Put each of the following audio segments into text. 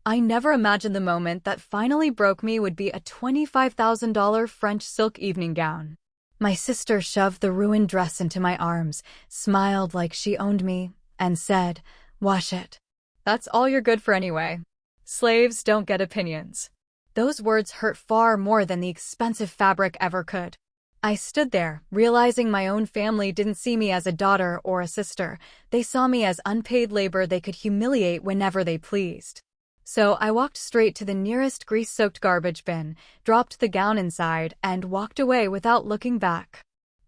I never imagined the moment that finally broke me would be a $25,000 French silk evening gown. My sister shoved the ruined dress into my arms, smiled like she owned me, and said, "Wash it. That's all you're good for anyway. Slaves don't get opinions." Those words hurt far more than the expensive fabric ever could. I stood there, realizing my own family didn't see me as a daughter or a sister. They saw me as unpaid labor they could humiliate whenever they pleased. So I walked straight to the nearest grease-soaked garbage bin, dropped the gown inside, and walked away without looking back.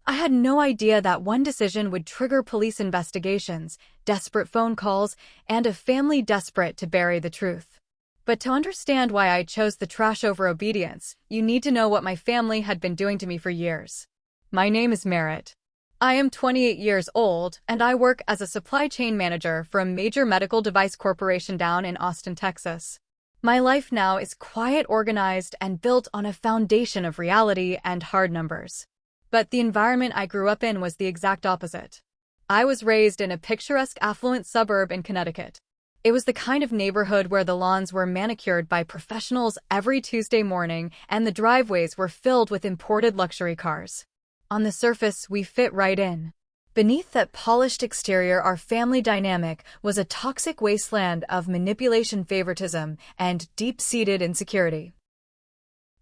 I had no idea that one decision would trigger police investigations, desperate phone calls, and a family desperate to bury the truth. But to understand why I chose the trash over obedience, you need to know what my family had been doing to me for years. My name is Merritt. I am 28 years old, and I work as a supply chain manager for a major medical device corporation down in Austin, Texas. My life now is quiet, organized, and built on a foundation of reality and hard numbers. But the environment I grew up in was the exact opposite. I was raised in a picturesque, affluent suburb in Connecticut. It was the kind of neighborhood where the lawns were manicured by professionals every Tuesday morning and the driveways were filled with imported luxury cars. On the surface, we fit right in. Beneath that polished exterior, our family dynamic was a toxic wasteland of manipulation, favoritism, and deep-seated insecurity.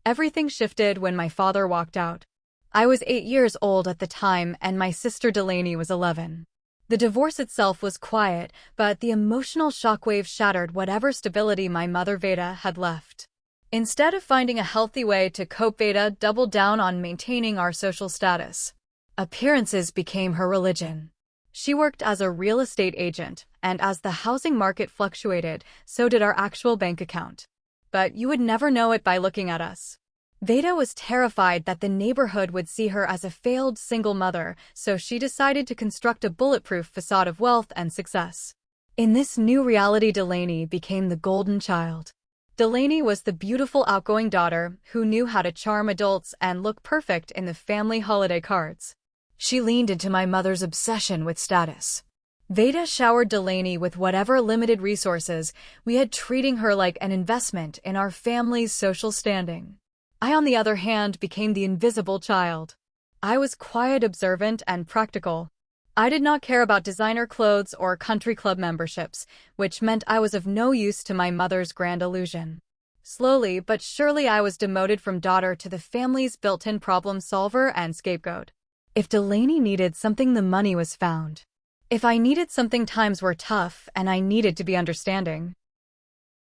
Everything shifted when my father walked out. I was 8 years old at the time, and my sister Delaney was 11. The divorce itself was quiet, but the emotional shockwave shattered whatever stability my mother Veda had left. Instead of finding a healthy way to cope, Veda doubled down on maintaining our social status. Appearances became her religion. She worked as a real estate agent, and as the housing market fluctuated, so did our actual bank account. But you would never know it by looking at us. Veda was terrified that the neighborhood would see her as a failed single mother, so she decided to construct a bulletproof facade of wealth and success. In this new reality, Delaney became the golden child. Delaney was the beautiful, outgoing daughter who knew how to charm adults and look perfect in the family holiday cards. She leaned into my mother's obsession with status. Veda showered Delaney with whatever limited resources we had, treating her like an investment in our family's social standing. I, on the other hand, became the invisible child. I was quiet, observant, and practical. I did not care about designer clothes or country club memberships, which meant I was of no use to my mother's grand illusion. Slowly but surely, I was demoted from daughter to the family's built-in problem solver and scapegoat. If Delaney needed something, the money was found. If I needed something, times were tough, and I needed to be understanding.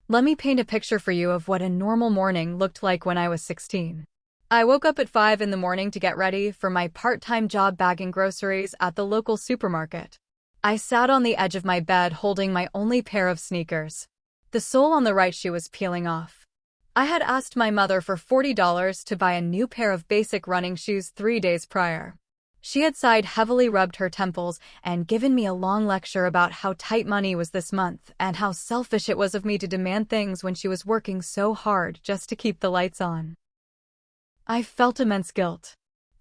Let me paint a picture for you of what a normal morning looked like when I was 16. I woke up at 5 in the morning to get ready for my part-time job bagging groceries at the local supermarket. I sat on the edge of my bed holding my only pair of sneakers. The sole on the right shoe was peeling off. I had asked my mother for $40 to buy a new pair of basic running shoes 3 days prior. She had sighed heavily, rubbed her temples, and given me a long lecture about how tight money was this month and how selfish it was of me to demand things when she was working so hard just to keep the lights on. I felt immense guilt.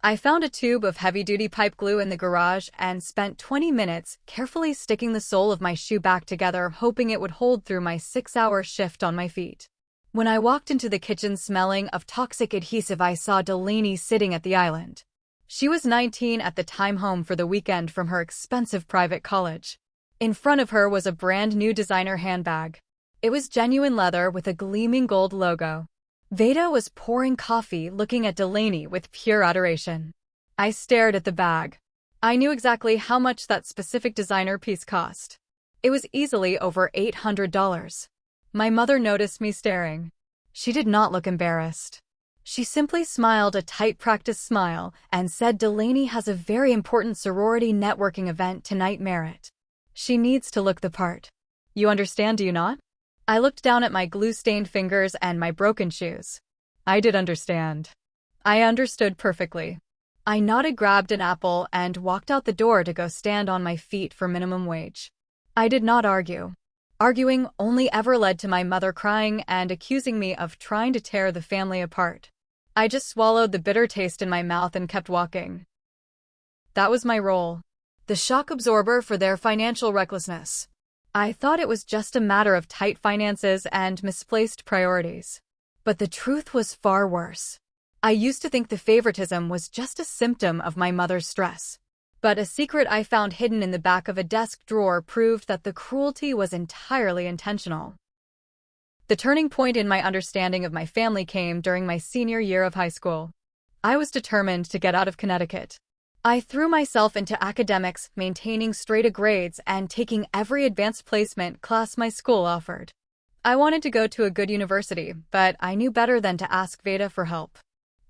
I found a tube of heavy-duty pipe glue in the garage and spent 20 minutes carefully sticking the sole of my shoe back together, hoping it would hold through my 6-hour shift on my feet. When I walked into the kitchen smelling of toxic adhesive, I saw Delaney sitting at the island. She was 19 at the time, home for the weekend from her expensive private college. In front of her was a brand new designer handbag. It was genuine leather with a gleaming gold logo. Veda was pouring coffee, looking at Delaney with pure adoration. I stared at the bag. I knew exactly how much that specific designer piece cost. It was easily over $800. My mother noticed me staring. She did not look embarrassed. She simply smiled a tight practice smile and said, "Delaney has a very important sorority networking event tonight, Merritt. She needs to look the part. You understand, do you not?" I looked down at my glue-stained fingers and my broken shoes. I did understand. I understood perfectly. I nodded, grabbed an apple, and walked out the door to go stand on my feet for minimum wage. I did not argue. Arguing only ever led to my mother crying and accusing me of trying to tear the family apart. I just swallowed the bitter taste in my mouth and kept walking. That was my role. The shock absorber for their financial recklessness. I thought it was just a matter of tight finances and misplaced priorities. But the truth was far worse. I used to think the favoritism was just a symptom of my mother's stress. But a secret I found hidden in the back of a desk drawer proved that the cruelty was entirely intentional. The turning point in my understanding of my family came during my senior year of high school. I was determined to get out of Connecticut. I threw myself into academics, maintaining straight A grades and taking every advanced placement class my school offered. I wanted to go to a good university, but I knew better than to ask Veda for help.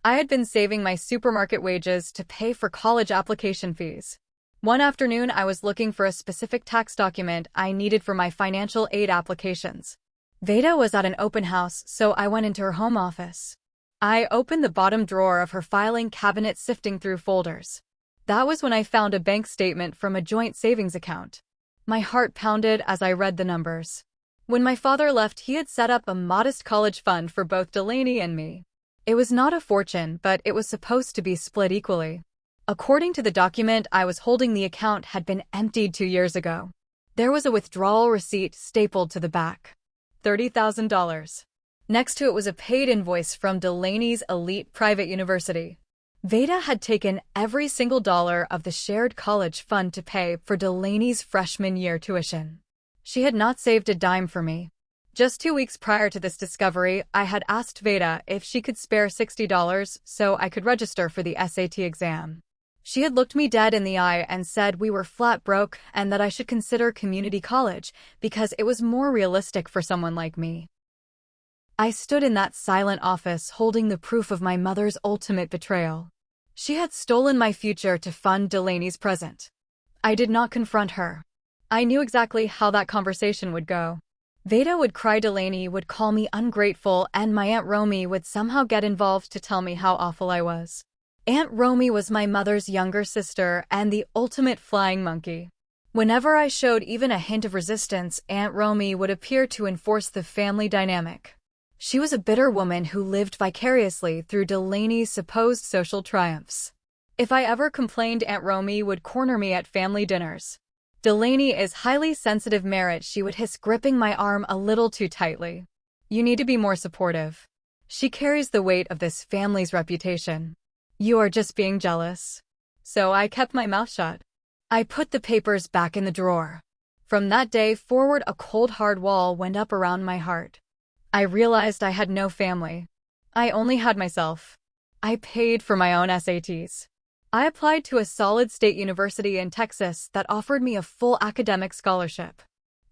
I had been saving my supermarket wages to pay for college application fees. One afternoon, I was looking for a specific tax document I needed for my financial aid applications. Veda was at an open house, so I went into her home office. I opened the bottom drawer of her filing cabinet, sifting through folders. That was when I found a bank statement from a joint savings account. My heart pounded as I read the numbers. When my father left, he had set up a modest college fund for both Delaney and me. It was not a fortune, but it was supposed to be split equally. According to the document I was holding, the account had been emptied 2 years ago. There was a withdrawal receipt stapled to the back. $30,000. Next to it was a paid invoice from Delaney's elite private university. Veda had taken every single dollar of the shared college fund to pay for Delaney's freshman year tuition. She had not saved a dime for me. Just 2 weeks prior to this discovery, I had asked Veda if she could spare $60 so I could register for the SAT exam. She had looked me dead in the eye and said we were flat broke and that I should consider community college because it was more realistic for someone like me. I stood in that silent office holding the proof of my mother's ultimate betrayal. She had stolen my future to fund Delaney's present. I did not confront her. I knew exactly how that conversation would go. Veda would cry, Delaney would call me ungrateful, and my Aunt Romy would somehow get involved to tell me how awful I was. Aunt Romy was my mother's younger sister and the ultimate flying monkey. Whenever I showed even a hint of resistance, Aunt Romy would appear to enforce the family dynamic. She was a bitter woman who lived vicariously through Delaney's supposed social triumphs. If I ever complained, Aunt Romy would corner me at family dinners. Delaney is highly sensitive, Merritt, she would hiss, gripping my arm a little too tightly. You need to be more supportive. She carries the weight of this family's reputation. You are just being jealous. So I kept my mouth shut. I put the papers back in the drawer. From that day forward, a cold, hard wall went up around my heart. I realized I had no family. I only had myself. I paid for my own SATs. I applied to a solid state university in Texas that offered me a full academic scholarship.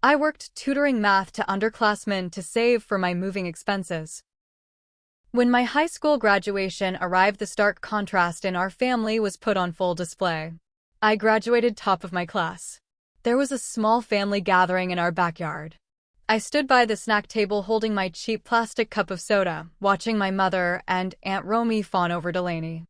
I worked tutoring math to underclassmen to save for my moving expenses. When my high school graduation arrived, the stark contrast in our family was put on full display. I graduated top of my class. There was a small family gathering in our backyard. I stood by the snack table holding my cheap plastic cup of soda, watching my mother and Aunt Romy fawn over Delaney.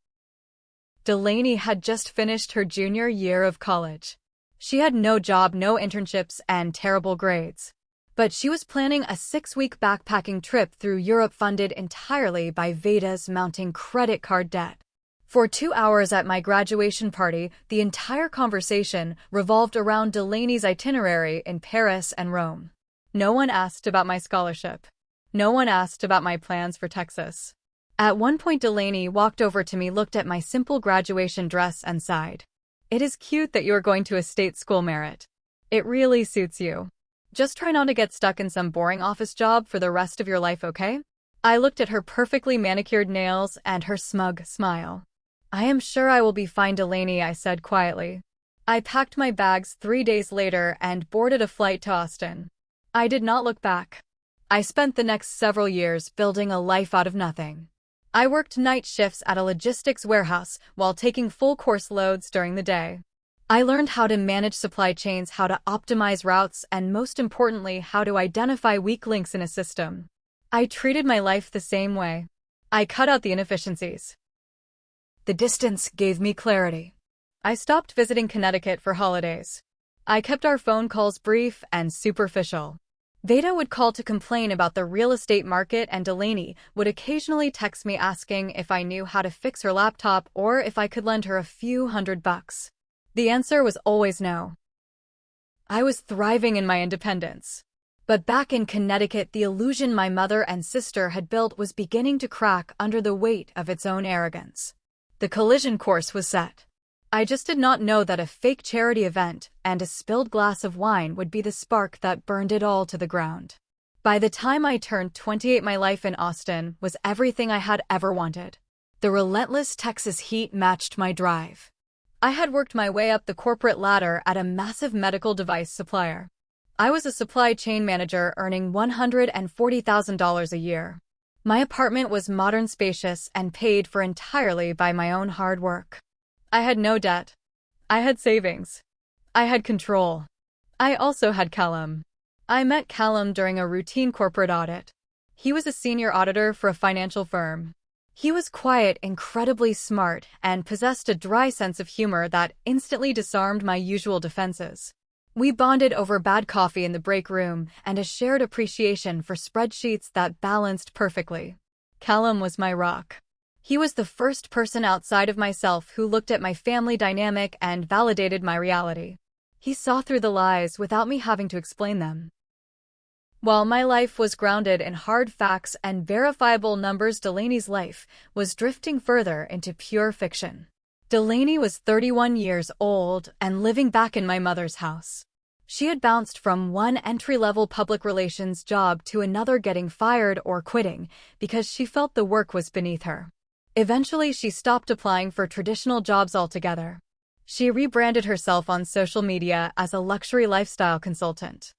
Delaney had just finished her junior year of college. She had no job, no internships, and terrible grades. But she was planning a 6-week backpacking trip through Europe funded entirely by Veda's mounting credit card debt. For 2 hours at my graduation party, the entire conversation revolved around Delaney's itinerary in Paris and Rome. No one asked about my scholarship. No one asked about my plans for Texas. At one point, Delaney walked over to me, looked at my simple graduation dress, and sighed. It is cute that you are going to a state school, Merritt. It really suits you. Just try not to get stuck in some boring office job for the rest of your life, okay? I looked at her perfectly manicured nails and her smug smile. I am sure I will be fine, Delaney, I said quietly. I packed my bags 3 days later and boarded a flight to Austin. I did not look back. I spent the next several years building a life out of nothing. I worked night shifts at a logistics warehouse while taking full course loads during the day. I learned how to manage supply chains, how to optimize routes, and most importantly, how to identify weak links in a system. I treated my life the same way. I cut out the inefficiencies. The distance gave me clarity. I stopped visiting Connecticut for holidays. I kept our phone calls brief and superficial. Veda would call to complain about the real estate market, and Delaney would occasionally text me asking if I knew how to fix her laptop or if I could lend her a few $100. The answer was always no. I was thriving in my independence. But back in Connecticut, the illusion my mother and sister had built was beginning to crack under the weight of its own arrogance. The collision course was set. I just did not know that a fake charity event and a spilled glass of wine would be the spark that burned it all to the ground. By the time I turned 28, my life in Austin was everything I had ever wanted. The relentless Texas heat matched my drive. I had worked my way up the corporate ladder at a massive medical device supplier. I was a supply chain manager earning $140,000 a year. My apartment was modern, spacious, and paid for entirely by my own hard work. I had no debt. I had savings. I had control. I also had Callum. I met Callum during a routine corporate audit. He was a senior auditor for a financial firm. He was quiet, incredibly smart, and possessed a dry sense of humor that instantly disarmed my usual defenses. We bonded over bad coffee in the break room and a shared appreciation for spreadsheets that balanced perfectly. Callum was my rock. He was the first person outside of myself who looked at my family dynamic and validated my reality. He saw through the lies without me having to explain them. While my life was grounded in hard facts and verifiable numbers, Delaney's life was drifting further into pure fiction. Delaney was 31 years old and living back in my mother's house. She had bounced from one entry-level public relations job to another, getting fired or quitting because she felt the work was beneath her. Eventually, she stopped applying for traditional jobs altogether. She rebranded herself on social media as a luxury lifestyle consultant.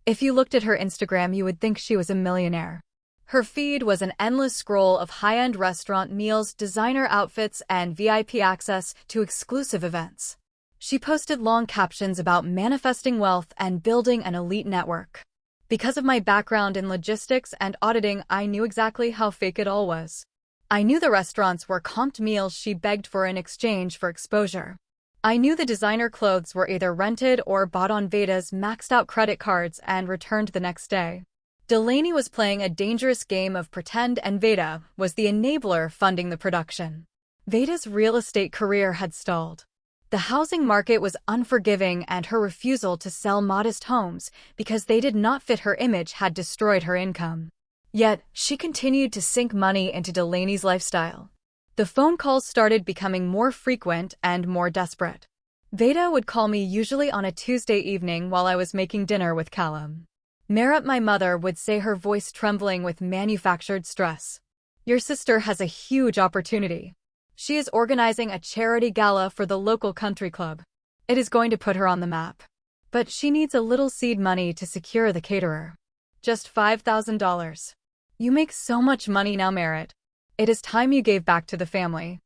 If you looked at her Instagram, you would think she was a millionaire. Her feed was an endless scroll of high-end restaurant meals, designer outfits, and VIP access to exclusive events. She posted long captions about manifesting wealth and building an elite network. Because of my background in logistics and auditing, I knew exactly how fake it all was. I knew the restaurants were comped meals she begged for in exchange for exposure. I knew the designer clothes were either rented or bought on Veda's maxed-out credit cards and returned the next day. Delaney was playing a dangerous game of pretend, and Veda was the enabler funding the production. Veda's real estate career had stalled. The housing market was unforgiving, and her refusal to sell modest homes because they did not fit her image had destroyed her income. Yet, she continued to sink money into Delaney's lifestyle. The phone calls started becoming more frequent and more desperate. Veda would call me usually on a Tuesday evening while I was making dinner with Callum. Merit, my mother, would say, her voice trembling with manufactured stress. "Your sister has a huge opportunity. She is organizing a charity gala for the local country club. It is going to put her on the map. But she needs a little seed money to secure the caterer. Just $5,000. You make so much money now, Merit. It is time you gave back to the family."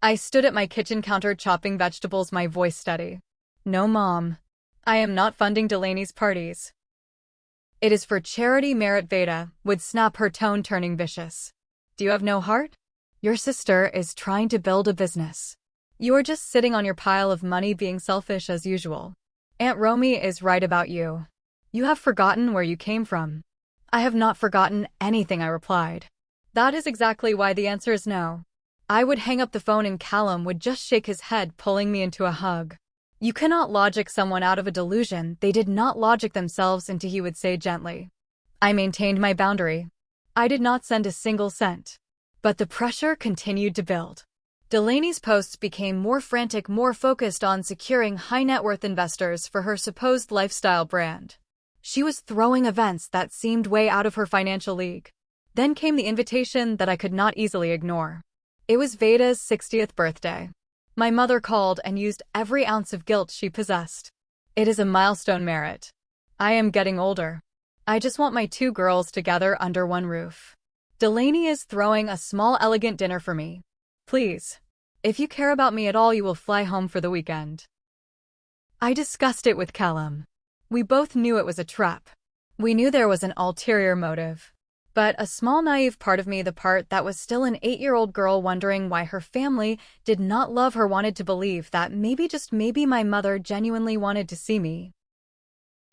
I stood at my kitchen counter chopping vegetables, my voice steady. "No, Mom. I am not funding Delaney's parties. It is for charity." Merit, Veda would snap, her tone turning vicious. "Do you have no heart? Your sister is trying to build a business. You are just sitting on your pile of money being selfish as usual. Aunt Romy is right about you. You have forgotten where you came from." "I have not forgotten anything," I replied. "That is exactly why the answer is no." I would hang up the phone and Callum would just shake his head, pulling me into a hug. "You cannot logic someone out of a delusion they did not logic themselves into," he would say gently. I maintained my boundary. I did not send a single cent. But the pressure continued to build. Delaney's posts became more frantic, more focused on securing high-net-worth investors for her supposed lifestyle brand. She was throwing events that seemed way out of her financial league. Then came the invitation that I could not easily ignore. It was Veda's 60th birthday. My mother called and used every ounce of guilt she possessed. "It is a milestone, Merit. I am getting older. I just want my two girls together under one roof. Delaney is throwing a small, elegant dinner for me. Please, if you care about me at all, you will fly home for the weekend." I discussed it with Callum. We both knew it was a trap. We knew there was an ulterior motive. But a small, naive part of me, the part that was still an 8-year-old girl wondering why her family did not love her, wanted to believe that maybe, just maybe, my mother genuinely wanted to see me.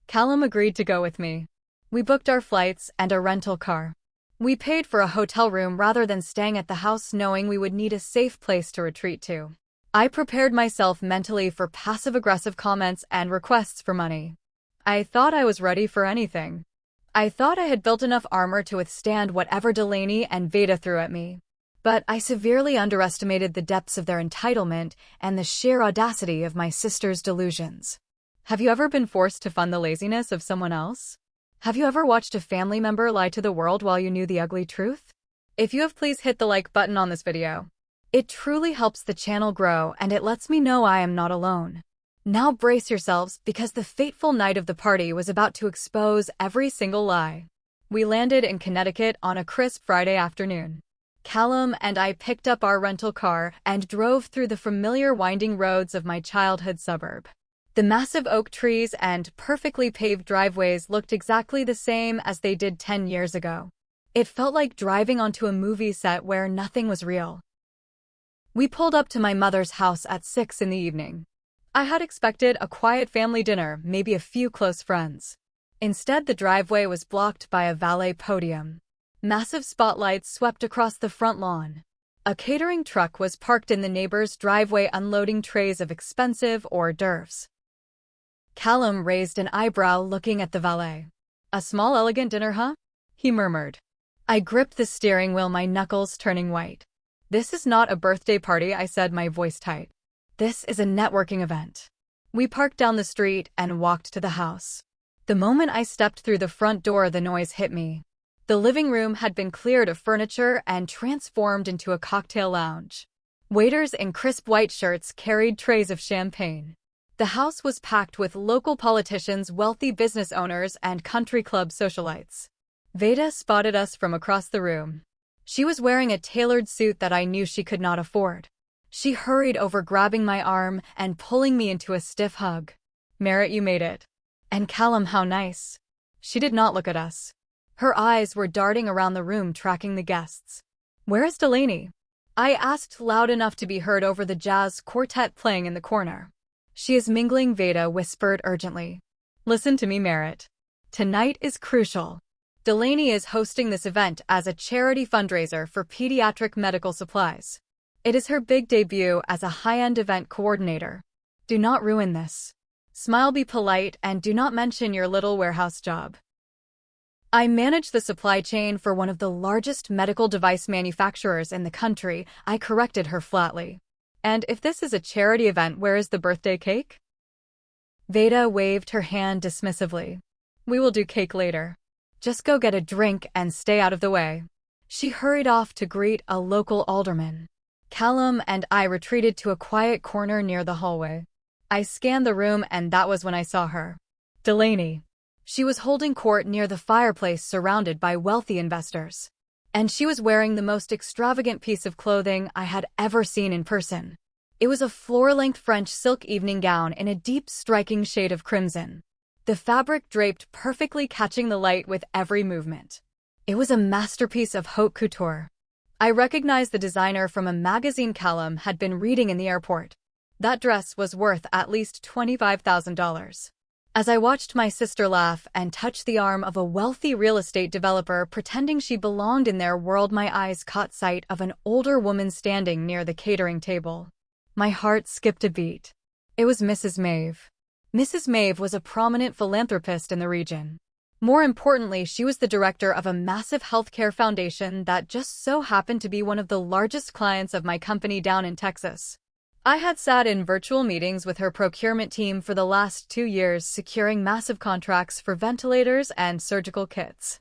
Callum agreed to go with me. We booked our flights and a rental car. We paid for a hotel room rather than staying at the house, knowing we would need a safe place to retreat to. I prepared myself mentally for passive-aggressive comments and requests for money. I thought I was ready for anything. I thought I had built enough armor to withstand whatever Delaney and Veda threw at me. But I severely underestimated the depths of their entitlement and the sheer audacity of my sister's delusions. Have you ever been forced to fund the laziness of someone else? Have you ever watched a family member lie to the world while you knew the ugly truth? If you have, please hit the like button on this video. It truly helps the channel grow and it lets me know I am not alone. Now brace yourselves because the fateful night of the party was about to expose every single lie. We landed in Connecticut on a crisp Friday afternoon. Callum and I picked up our rental car and drove through the familiar winding roads of my childhood suburb. The massive oak trees and perfectly paved driveways looked exactly the same as they did 10 years ago. It felt like driving onto a movie set where nothing was real. We pulled up to my mother's house at 6 in the evening. I had expected a quiet family dinner, maybe a few close friends. Instead, the driveway was blocked by a valet podium. Massive spotlights swept across the front lawn. A catering truck was parked in the neighbor's driveway unloading trays of expensive hors d'oeuvres. Callum raised an eyebrow looking at the valet. "A small elegant dinner, huh?" he murmured. I gripped the steering wheel, my knuckles turning white. "This is not a birthday party," I said, my voice tight. "This is a networking event." We parked down the street and walked to the house. The moment I stepped through the front door, the noise hit me. The living room had been cleared of furniture and transformed into a cocktail lounge. Waiters in crisp white shirts carried trays of champagne. The house was packed with local politicians, wealthy business owners, and country club socialites. Veda spotted us from across the room. She was wearing a tailored suit that I knew she could not afford. She hurried over, grabbing my arm and pulling me into a stiff hug. "Merritt, you made it. And Callum, how nice." She did not look at us. Her eyes were darting around the room, tracking the guests. "Where is Delaney?" I asked, loud enough to be heard over the jazz quartet playing in the corner. "She is mingling," Veda whispered urgently. "Listen to me, Merritt. Tonight is crucial. Delaney is hosting this event as a charity fundraiser for pediatric medical supplies. It is her big debut as a high-end event coordinator. Do not ruin this. Smile, be polite, and do not mention your little warehouse job." I manage the supply chain for one of the largest medical device manufacturers in the country, I corrected her flatly. "And if this is a charity event, where is the birthday cake?" Veda waved her hand dismissively. "We will do cake later. Just go get a drink and stay out of the way." She hurried off to greet a local alderman. Callum and I retreated to a quiet corner near the hallway. I scanned the room and that was when I saw her. Delaney. She was holding court near the fireplace, surrounded by wealthy investors. And she was wearing the most extravagant piece of clothing I had ever seen in person. It was a floor-length French silk evening gown in a deep, striking shade of crimson. The fabric draped perfectly, catching the light with every movement. It was a masterpiece of haute couture. I recognized the designer from a magazine Callum had been reading in the airport. That dress was worth at least $25,000. As I watched my sister laugh and touch the arm of a wealthy real estate developer pretending she belonged in their world, my eyes caught sight of an older woman standing near the catering table. My heart skipped a beat. It was Mrs. Maeve. Mrs. Maeve was a prominent philanthropist in the region. More importantly, she was the director of a massive healthcare foundation that just so happened to be one of the largest clients of my company down in Texas. I had sat in virtual meetings with her procurement team for the last 2 years, securing massive contracts for ventilators and surgical kits.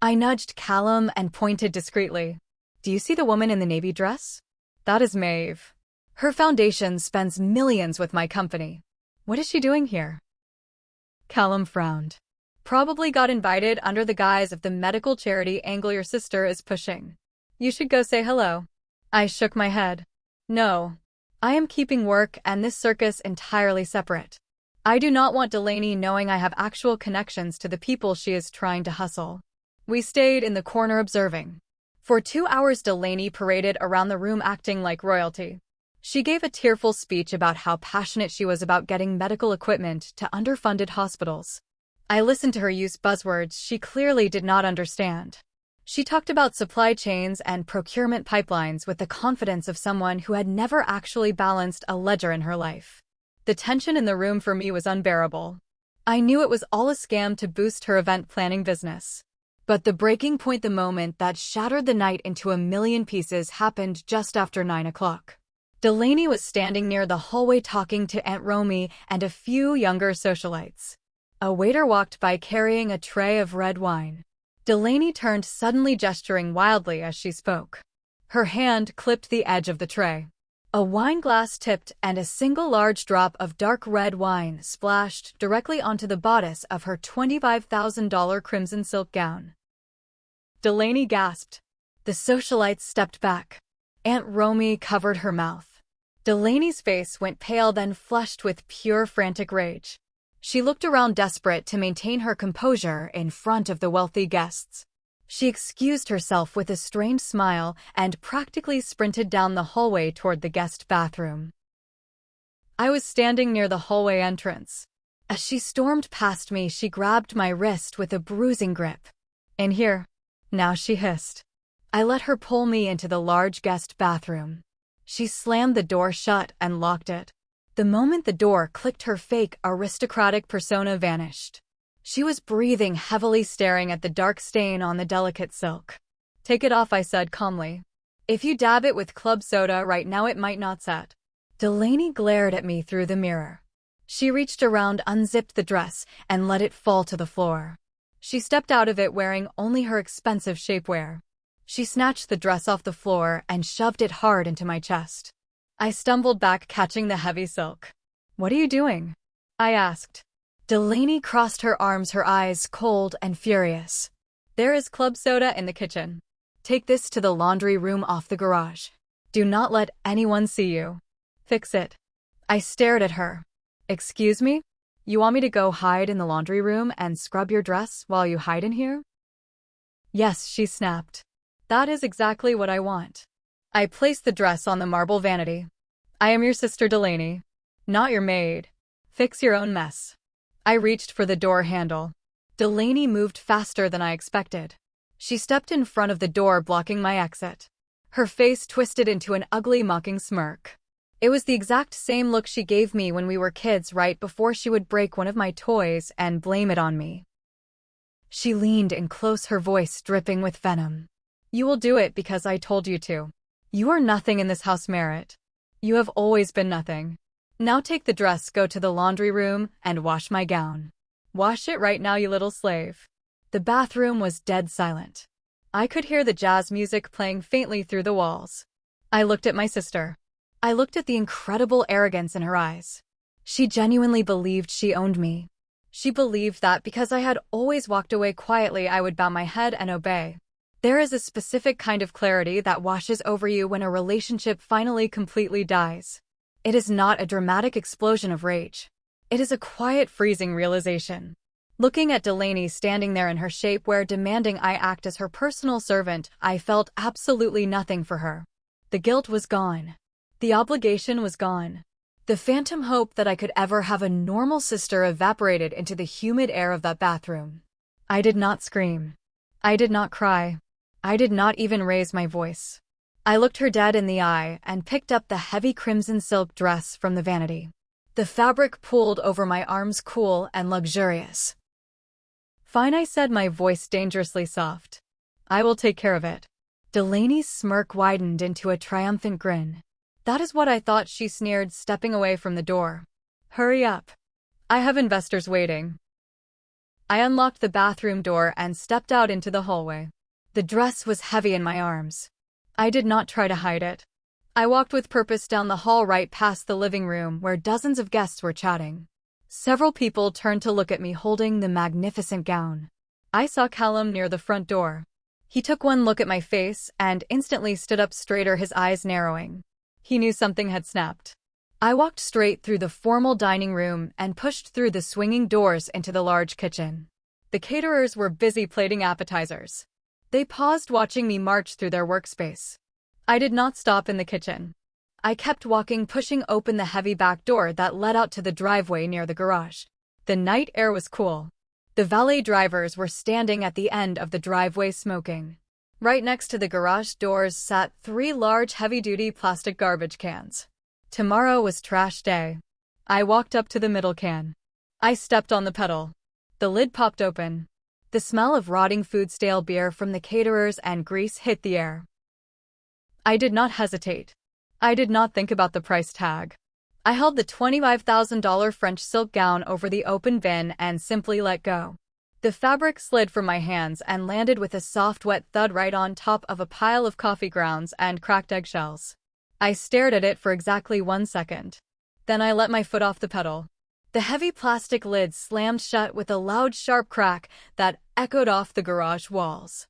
I nudged Callum and pointed discreetly. "Do you see the woman in the navy dress? That is Maeve. Her foundation spends millions with my company. What is she doing here?" Callum frowned. "Probably got invited under the guise of the medical charity angle your sister is pushing. You should go say hello." I shook my head. "No. I am keeping work and this circus entirely separate. I do not want Delaney knowing I have actual connections to the people she is trying to hustle." We stayed in the corner observing. For 2 hours Delaney paraded around the room acting like royalty. She gave a tearful speech about how passionate she was about getting medical equipment to underfunded hospitals. I listened to her use buzzwords she clearly did not understand. She talked about supply chains and procurement pipelines with the confidence of someone who had never actually balanced a ledger in her life. The tension in the room for me was unbearable. I knew it was all a scam to boost her event planning business. But the breaking point, the moment that shattered the night into a million pieces, happened just after 9 o'clock. Delaney was standing near the hallway talking to Aunt Romy and a few younger socialites. A waiter walked by carrying a tray of red wine. Delaney turned, suddenly gesturing wildly as she spoke. Her hand clipped the edge of the tray. A wine glass tipped and a single large drop of dark red wine splashed directly onto the bodice of her $25,000 crimson silk gown. Delaney gasped. The socialites stepped back. Aunt Romy covered her mouth. Delaney's face went pale, then flushed with pure frantic rage. She looked around, desperate to maintain her composure in front of the wealthy guests. She excused herself with a strained smile and practically sprinted down the hallway toward the guest bathroom. I was standing near the hallway entrance. As she stormed past me, she grabbed my wrist with a bruising grip. "In here, now," she hissed. I let her pull me into the large guest bathroom. She slammed the door shut and locked it. The moment the door clicked, her fake, aristocratic persona vanished. She was breathing heavily, staring at the dark stain on the delicate silk. "Take it off," I said calmly. "If you dab it with club soda right now, it might not set." Delaney glared at me through the mirror. She reached around, unzipped the dress, and let it fall to the floor. She stepped out of it wearing only her expensive shapewear. She snatched the dress off the floor and shoved it hard into my chest. I stumbled back, catching the heavy silk. "What are you doing?" I asked. Delaney crossed her arms, her eyes cold and furious. "There is club soda in the kitchen. Take this to the laundry room off the garage. Do not let anyone see you. Fix it." I stared at her. "Excuse me? You want me to go hide in the laundry room and scrub your dress while you hide in here?" "Yes," she snapped. "That is exactly what I want." I placed the dress on the marble vanity. "I am your sister Delaney, not your maid. Fix your own mess." I reached for the door handle. Delaney moved faster than I expected. She stepped in front of the door, blocking my exit. Her face twisted into an ugly, mocking smirk. It was the exact same look she gave me when we were kids, right before she would break one of my toys and blame it on me. She leaned in close, her voice dripping with venom. "You will do it because I told you to. You are nothing in this house, Merritt. You have always been nothing. Now take the dress, go to the laundry room, and wash my gown. Wash it right now, you little slave." The bathroom was dead silent. I could hear the jazz music playing faintly through the walls. I looked at my sister. I looked at the incredible arrogance in her eyes. She genuinely believed she owned me. She believed that because I had always walked away quietly, I would bow my head and obey. There is a specific kind of clarity that washes over you when a relationship finally completely dies. It is not a dramatic explosion of rage. It is a quiet, freezing realization. Looking at Delaney standing there in her shapewear, demanding I act as her personal servant, I felt absolutely nothing for her. The guilt was gone. The obligation was gone. The phantom hope that I could ever have a normal sister evaporated into the humid air of that bathroom. I did not scream. I did not cry. I did not even raise my voice. I looked her dead in the eye and picked up the heavy crimson silk dress from the vanity. The fabric pulled over my arms, cool and luxurious. "Fine," I said, my voice dangerously soft. "I will take care of it." Delaney's smirk widened into a triumphant grin. "That is what I thought," she sneered, stepping away from the door. "Hurry up. I have investors waiting." I unlocked the bathroom door and stepped out into the hallway. The dress was heavy in my arms. I did not try to hide it. I walked with purpose down the hall, right past the living room where dozens of guests were chatting. Several people turned to look at me holding the magnificent gown. I saw Callum near the front door. He took one look at my face and instantly stood up straighter, his eyes narrowing. He knew something had snapped. I walked straight through the formal dining room and pushed through the swinging doors into the large kitchen. The caterers were busy plating appetizers. They paused, watching me march through their workspace. I did not stop in the kitchen. I kept walking, pushing open the heavy back door that led out to the driveway near the garage. The night air was cool. The valet drivers were standing at the end of the driveway smoking. Right next to the garage doors sat 3 large heavy-duty plastic garbage cans. Tomorrow was trash day. I walked up to the middle can. I stepped on the pedal. The lid popped open. The smell of rotting food, stale beer from the caterers, and grease hit the air. I did not hesitate. I did not think about the price tag. I held the $25,000 French silk gown over the open bin and simply let go. The fabric slid from my hands and landed with a soft, wet thud right on top of a pile of coffee grounds and cracked eggshells. I stared at it for exactly 1 second. Then I let my foot off the pedal. The heavy plastic lid slammed shut with a loud, sharp crack that echoed off the garage walls.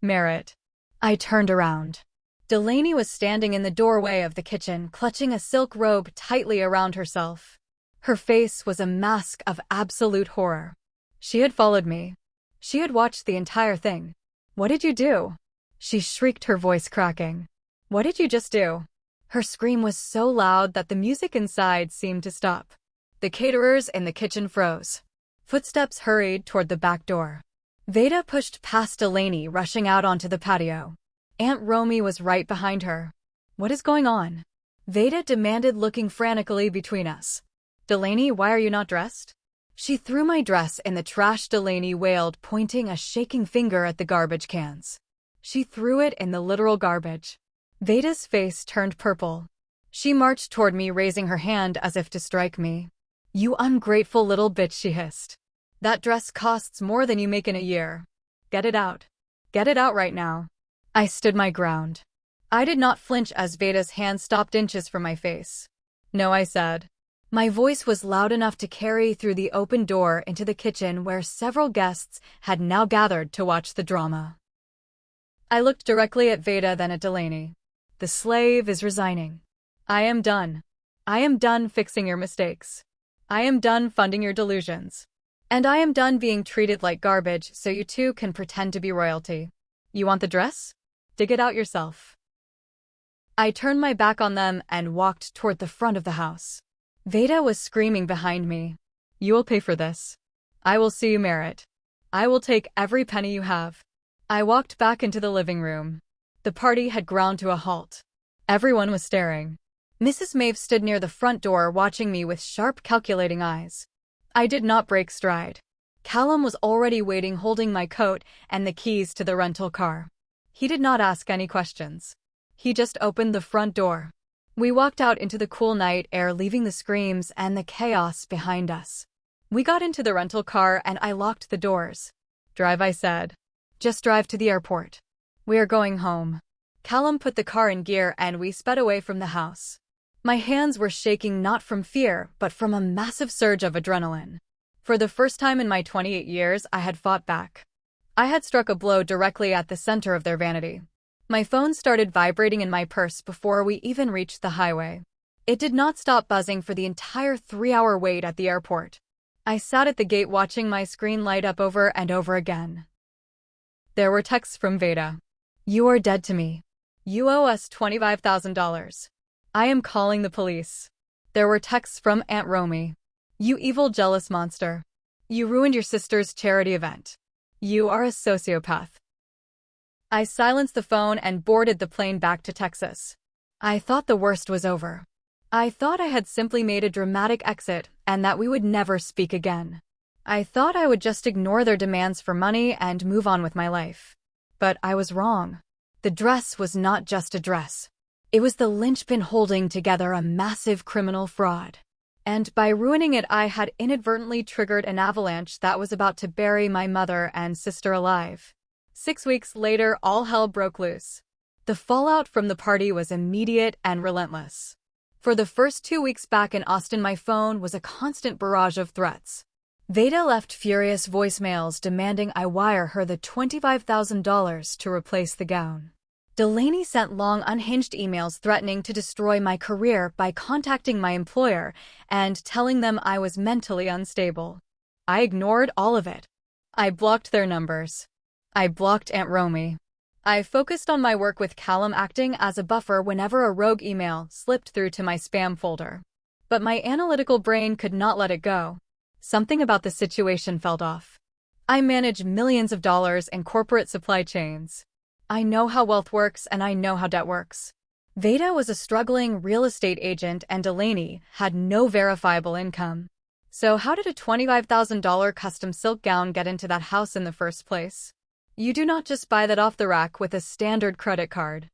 Merritt. I turned around. Delaney was standing in the doorway of the kitchen, clutching a silk robe tightly around herself. Her face was a mask of absolute horror. She had followed me. She had watched the entire thing. "What did you do?" she shrieked, her voice cracking. "What did you just do?" Her scream was so loud that the music inside seemed to stop. The caterers in the kitchen froze. Footsteps hurried toward the back door. Veda pushed past Delaney, rushing out onto the patio. Aunt Romy was right behind her. "What is going on?" Veda demanded, looking frantically between us. "Delaney, why are you not dressed?" "She threw my dress in the trash," Delaney wailed, pointing a shaking finger at the garbage cans. "She threw it in the literal garbage." Veda's face turned purple. She marched toward me, raising her hand as if to strike me. "You ungrateful little bitch," she hissed. "That dress costs more than you make in a year. Get it out. Get it out right now." I stood my ground. I did not flinch as Veda's hand stopped inches from my face. "No," I said. My voice was loud enough to carry through the open door into the kitchen, where several guests had now gathered to watch the drama. I looked directly at Veda, then at Delaney. "The slave is resigning. I am done. I am done fixing your mistakes. I am done funding your delusions. And I am done being treated like garbage so you two can pretend to be royalty. You want the dress? Dig it out yourself." I turned my back on them and walked toward the front of the house. Veda was screaming behind me. "You will pay for this. I will see you, Merritt. I will take every penny you have." I walked back into the living room. The party had ground to a halt. Everyone was staring. Mrs. Maeve stood near the front door, watching me with sharp, calculating eyes. I did not break stride. Callum was already waiting, holding my coat and the keys to the rental car. He did not ask any questions. He just opened the front door. We walked out into the cool night air, leaving the screams and the chaos behind us. We got into the rental car and I locked the doors. "Drive," I said. "Just drive to the airport. We are going home." Callum put the car in gear and we sped away from the house. My hands were shaking, not from fear, but from a massive surge of adrenaline. For the first time in my 28 years, I had fought back. I had struck a blow directly at the center of their vanity. My phone started vibrating in my purse before we even reached the highway. It did not stop buzzing for the entire 3-hour wait at the airport. I sat at the gate watching my screen light up over and over again. There were texts from Veda. "You are dead to me. You owe us $25,000. I am calling the police." There were texts from Aunt Romy. "You evil, jealous monster. You ruined your sister's charity event. You are a sociopath." I silenced the phone and boarded the plane back to Texas. I thought the worst was over. I thought I had simply made a dramatic exit and that we would never speak again. I thought I would just ignore their demands for money and move on with my life. But I was wrong. The dress was not just a dress. It was the linchpin holding together a massive criminal fraud. And by ruining it, I had inadvertently triggered an avalanche that was about to bury my mother and sister alive. 6 weeks later, all hell broke loose. The fallout from the party was immediate and relentless. For the first 2 weeks back in Austin, my phone was a constant barrage of threats. Veda left furious voicemails demanding I wire her the $25,000 to replace the gown. Delaney sent long, unhinged emails threatening to destroy my career by contacting my employer and telling them I was mentally unstable. I ignored all of it. I blocked their numbers. I blocked Aunt Romy. I focused on my work with Callum, acting as a buffer whenever a rogue email slipped through to my spam folder. But my analytical brain could not let it go. Something about the situation felt off. I manage millions of dollars in corporate supply chains. I know how wealth works and I know how debt works. Veda was a struggling real estate agent and Delaney had no verifiable income. So how did a $25,000 custom silk gown get into that house in the first place? You do not just buy that off the rack with a standard credit card.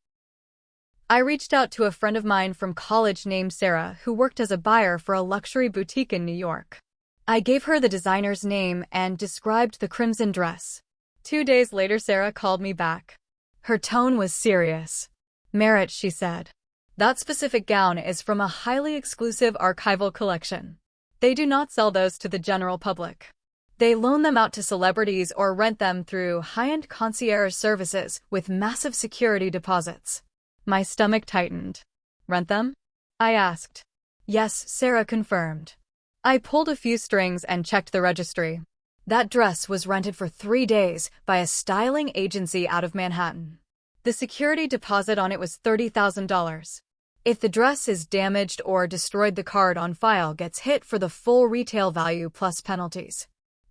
I reached out to a friend of mine from college named Sarah who worked as a buyer for a luxury boutique in New York. I gave her the designer's name and described the crimson dress. 2 days later, Sarah called me back. Her tone was serious. "Merritt," she said. "That specific gown is from a highly exclusive archival collection. They do not sell those to the general public. They loan them out to celebrities or rent them through high-end concierge services with massive security deposits." My stomach tightened. "Rent them?" I asked. "Yes," Sarah confirmed. I pulled a few strings and checked the registry. That dress was rented for 3 days by a styling agency out of Manhattan. The security deposit on it was $30,000. If the dress is damaged or destroyed, the card on file gets hit for the full retail value plus penalties.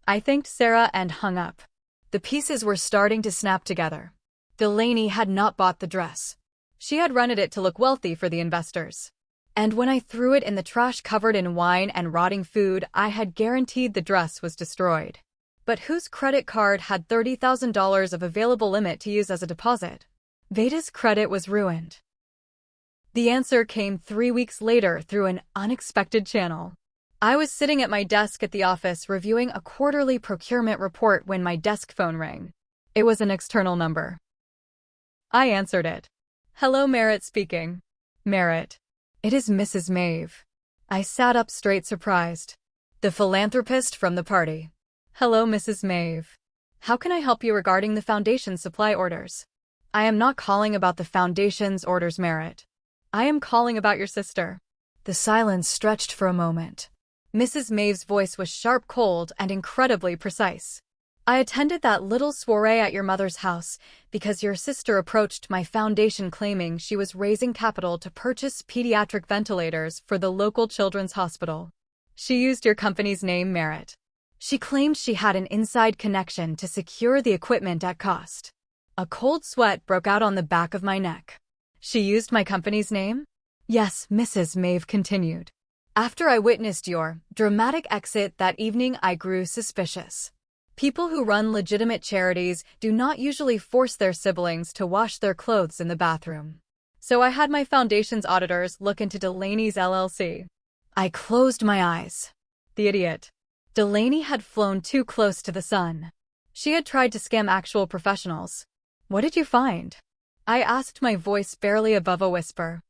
I thanked Sarah and hung up. The pieces were starting to snap together. Delaney had not bought the dress. She had rented it to look wealthy for the investors. And when I threw it in the trash covered in wine and rotting food, I had guaranteed the dress was destroyed. But whose credit card had $30,000 of available limit to use as a deposit? Veda's credit was ruined. The answer came 3 weeks later through an unexpected channel. I was sitting at my desk at the office reviewing a quarterly procurement report when my desk phone rang. It was an external number. I answered it. "Hello, Merritt speaking." "Merritt. It is Mrs. Maeve." I sat up straight, surprised. The philanthropist from the party. "Hello, Mrs. Maeve. How can I help you regarding the foundation's supply orders?" "I am not calling about the foundation's orders, Merritt. I am calling about your sister." The silence stretched for a moment. Mrs. Maeve's voice was sharp, cold, and incredibly precise. "I attended that little soiree at your mother's house because your sister approached my foundation claiming she was raising capital to purchase pediatric ventilators for the local children's hospital. She used your company's name, Merritt. She claimed she had an inside connection to secure the equipment at cost." A cold sweat broke out on the back of my neck. "She used my company's name?" "Yes," Mrs. Maeve continued. "After I witnessed your dramatic exit that evening, I grew suspicious. People who run legitimate charities do not usually force their siblings to wash their clothes in the bathroom. So I had my foundation's auditors look into Delaney's LLC." I closed my eyes. The idiot. Delaney had flown too close to the sun. She had tried to scam actual professionals. "What did you find?" I asked, my voice barely above a whisper.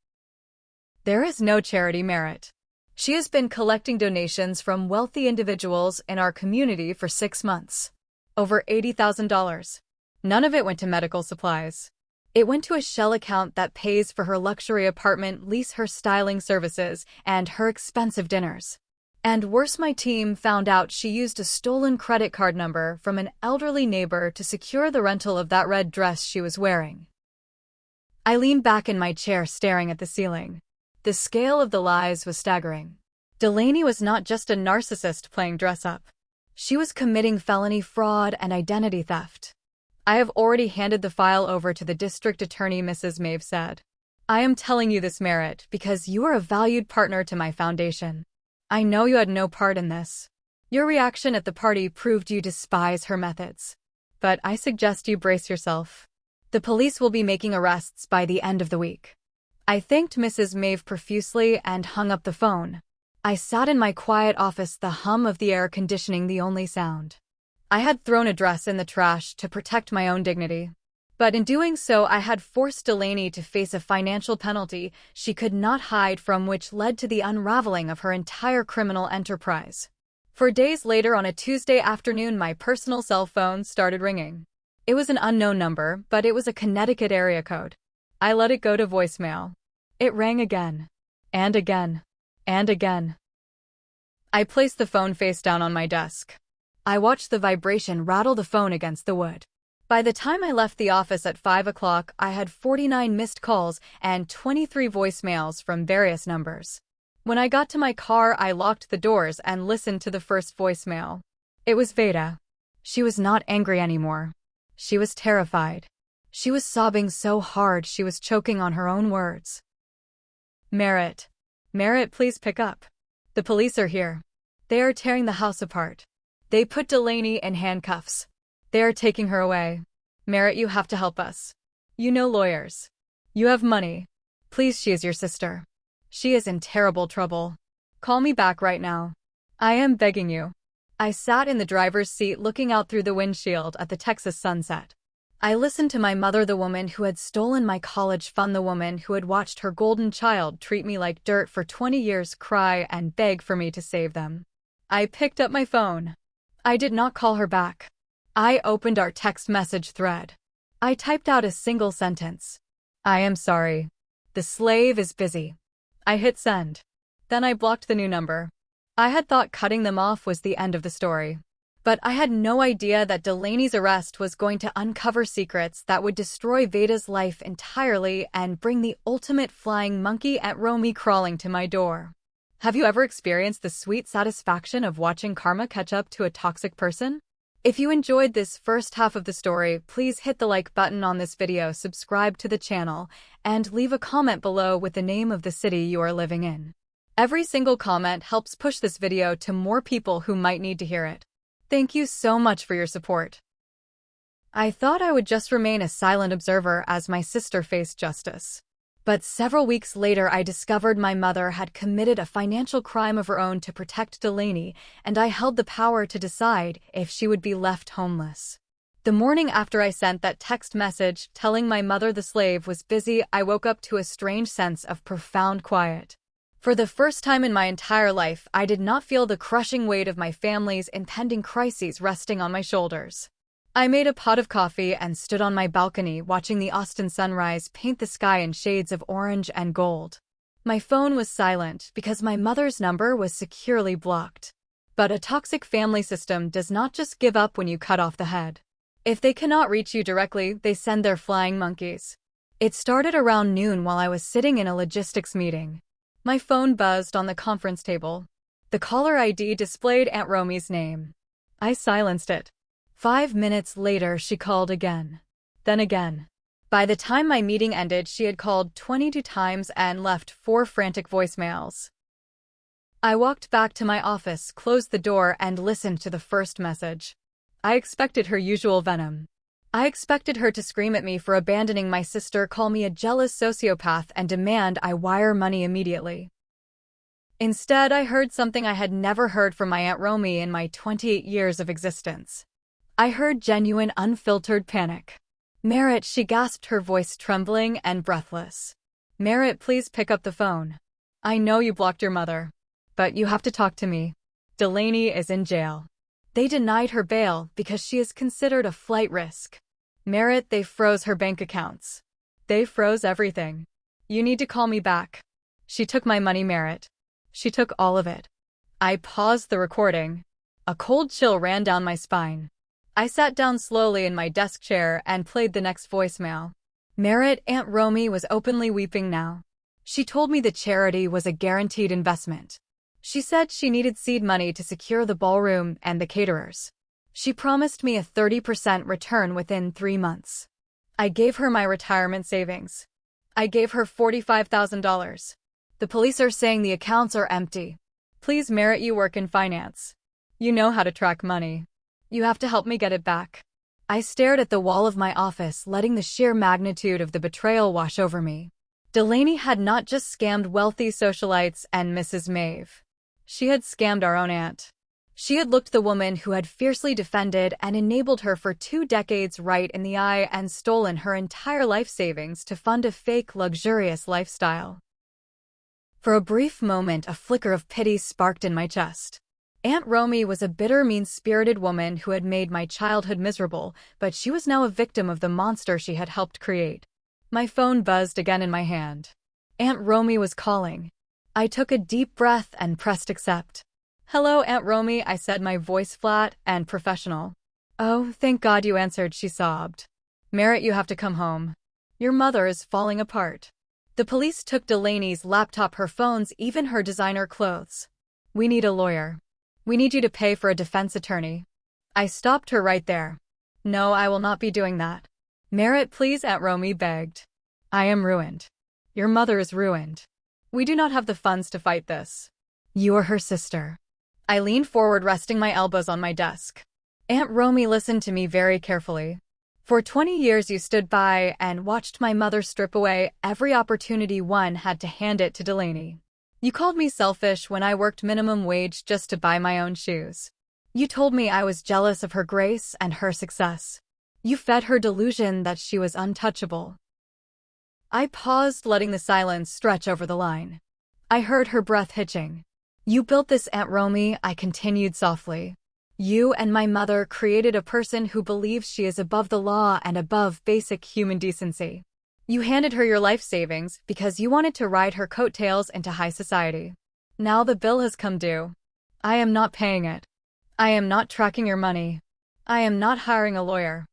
"There is no charity, Merritt. She has been collecting donations from wealthy individuals in our community for 6 months. Over $80,000. None of it went to medical supplies. It went to a shell account that pays for her luxury apartment lease, her styling services, and her expensive dinners. And worse, my team found out she used a stolen credit card number from an elderly neighbor to secure the rental of that red dress she was wearing." I leaned back in my chair, staring at the ceiling. The scale of the lies was staggering. Delaney was not just a narcissist playing dress-up. She was committing felony fraud and identity theft. "I have already handed the file over to the district attorney," Mrs. Maeve said. "I am telling you this, Merritt, because you are a valued partner to my foundation. I know you had no part in this. Your reaction at the party proved you despise her methods. But I suggest you brace yourself. The police will be making arrests by the end of the week." I thanked Mrs. Maeve profusely and hung up the phone. I sat in my quiet office, the hum of the air conditioning the only sound. I had thrown a dress in the trash to protect my own dignity. But in doing so, I had forced Delaney to face a financial penalty she could not hide from, which led to the unraveling of her entire criminal enterprise. 4 days later, on a Tuesday afternoon, my personal cell phone started ringing. It was an unknown number, but it was a Connecticut area code. I let it go to voicemail. It rang again, and again, and again. I placed the phone face down on my desk. I watched the vibration rattle the phone against the wood. By the time I left the office at 5 o'clock, I had 49 missed calls and 23 voicemails from various numbers. When I got to my car, I locked the doors and listened to the first voicemail. It was Veda. She was not angry anymore. She was terrified. She was sobbing so hard she was choking on her own words. Merritt. Merritt, please pick up. The police are here. They are tearing the house apart. They put Delaney in handcuffs. They are taking her away. Merritt, you have to help us. You know lawyers. You have money. Please, she is your sister. She is in terrible trouble. Call me back right now. I am begging you. I sat in the driver's seat looking out through the windshield at the Texas sunset. I listened to my mother, the woman who had stolen my college fund, the woman who had watched her golden child treat me like dirt for 20 years, cry and beg for me to save them. I picked up my phone. I did not call her back. I opened our text message thread. I typed out a single sentence. I am sorry. The slave is busy. I hit send. Then I blocked the new number. I had thought cutting them off was the end of the story. But I had no idea that Delaney's arrest was going to uncover secrets that would destroy Veda's life entirely and bring the ultimate flying monkey Aunt Romy crawling to my door. Have you ever experienced the sweet satisfaction of watching karma catch up to a toxic person? If you enjoyed this first half of the story, please hit the like button on this video, subscribe to the channel, and leave a comment below with the name of the city you are living in. Every single comment helps push this video to more people who might need to hear it. Thank you so much for your support. I thought I would just remain a silent observer as my sister faced justice. But several weeks later, I discovered my mother had committed a financial crime of her own to protect Delaney, and I held the power to decide if she would be left homeless. The morning after I sent that text message telling my mother the slave was busy, I woke up to a strange sense of profound quiet. For the first time in my entire life, I did not feel the crushing weight of my family's impending crises resting on my shoulders. I made a pot of coffee and stood on my balcony watching the Austin sunrise paint the sky in shades of orange and gold. My phone was silent because my mother's number was securely blocked. But a toxic family system does not just give up when you cut off the head. If they cannot reach you directly, they send their flying monkeys. It started around noon while I was sitting in a logistics meeting. My phone buzzed on the conference table. The caller ID displayed Aunt Romy's name. I silenced it. 5 minutes later, she called again. Then again. By the time my meeting ended, she had called 22 times and left 4 frantic voicemails. I walked back to my office, closed the door, and listened to the first message. I expected her usual venom. I expected her to scream at me for abandoning my sister, call me a jealous sociopath, and demand I wire money immediately. Instead, I heard something I had never heard from my Aunt Romy in my 28 years of existence. I heard genuine, unfiltered panic. Merritt, she gasped, her voice trembling and breathless. Merritt, please pick up the phone. I know you blocked your mother, but you have to talk to me. Delaney is in jail. They denied her bail because she is considered a flight risk. Merritt, they froze her bank accounts. They froze everything. You need to call me back. She took my money, Merritt. She took all of it. I paused the recording. A cold chill ran down my spine. I sat down slowly in my desk chair and played the next voicemail. Merritt, Aunt Romy was openly weeping now. She told me the charity was a guaranteed investment. She said she needed seed money to secure the ballroom and the caterers. She promised me a 30% return within 3 months. I gave her my retirement savings. I gave her $45,000. The police are saying the accounts are empty. Please, Merritt, you work in finance. You know how to track money. You have to help me get it back. I stared at the wall of my office, letting the sheer magnitude of the betrayal wash over me. Delaney had not just scammed wealthy socialites and Mrs. Maeve. She had scammed our own aunt. She had looked the woman who had fiercely defended and enabled her for 2 decades right in the eye and stolen her entire life savings to fund a fake, luxurious lifestyle. For a brief moment, a flicker of pity sparked in my chest. Aunt Romy was a bitter, mean-spirited woman who had made my childhood miserable, but she was now a victim of the monster she had helped create. My phone buzzed again in my hand. Aunt Romy was calling. I took a deep breath and pressed accept. Hello, Aunt Romy, I said, my voice flat and professional. Oh, thank God you answered, she sobbed. Merritt, you have to come home. Your mother is falling apart. The police took Delaney's laptop, her phones, even her designer clothes. We need a lawyer. We need you to pay for a defense attorney. I stopped her right there. No, I will not be doing that. Merit, please, Aunt Romy begged. I am ruined. Your mother is ruined. We do not have the funds to fight this. You are her sister. I leaned forward, resting my elbows on my desk. Aunt Romy listened to me very carefully. For 20 years you stood by and watched my mother strip away every opportunity one had to hand it to Delaney. You called me selfish when I worked minimum wage just to buy my own shoes. You told me I was jealous of her grace and her success. You fed her delusion that she was untouchable. I paused, letting the silence stretch over the line. I heard her breath hitching. You built this, Aunt Romy, I continued softly. You and my mother created a person who believes she is above the law and above basic human decency. You handed her your life savings because you wanted to ride her coattails into high society. Now the bill has come due. I am not paying it. I am not tracking your money. I am not hiring a lawyer.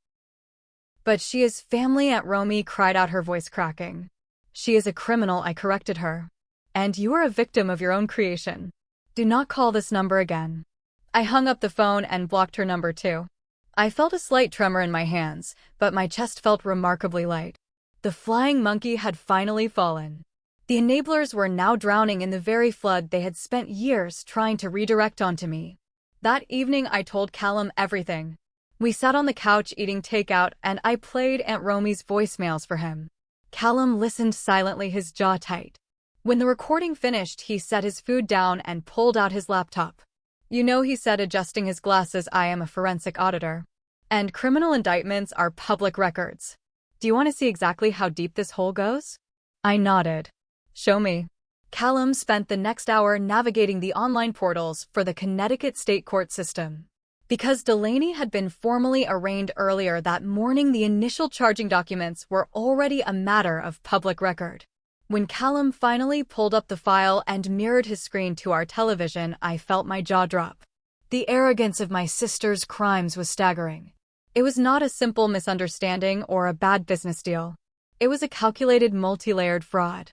But she is family, Aunt Romy cried out, her voice cracking. She is a criminal, I corrected her. And you are a victim of your own creation. Do not call this number again. I hung up the phone and blocked her number too. I felt a slight tremor in my hands, but my chest felt remarkably light. The flying monkey had finally fallen. The enablers were now drowning in the very flood they had spent years trying to redirect onto me. That evening I told Callum everything. We sat on the couch eating takeout and I played Aunt Romy's voicemails for him. Callum listened silently, his jaw tight. When the recording finished, he set his food down and pulled out his laptop. You know, he said, adjusting his glasses, I am a forensic auditor. And criminal indictments are public records. Do you want to see exactly how deep this hole goes? I nodded. Show me. Callum spent the next hour navigating the online portals for the Connecticut state court system. Because Delaney had been formally arraigned earlier that morning, the initial charging documents were already a matter of public record. When Callum finally pulled up the file and mirrored his screen to our television, I felt my jaw drop. The arrogance of my sister's crimes was staggering. It was not a simple misunderstanding or a bad business deal. It was a calculated, multi-layered fraud.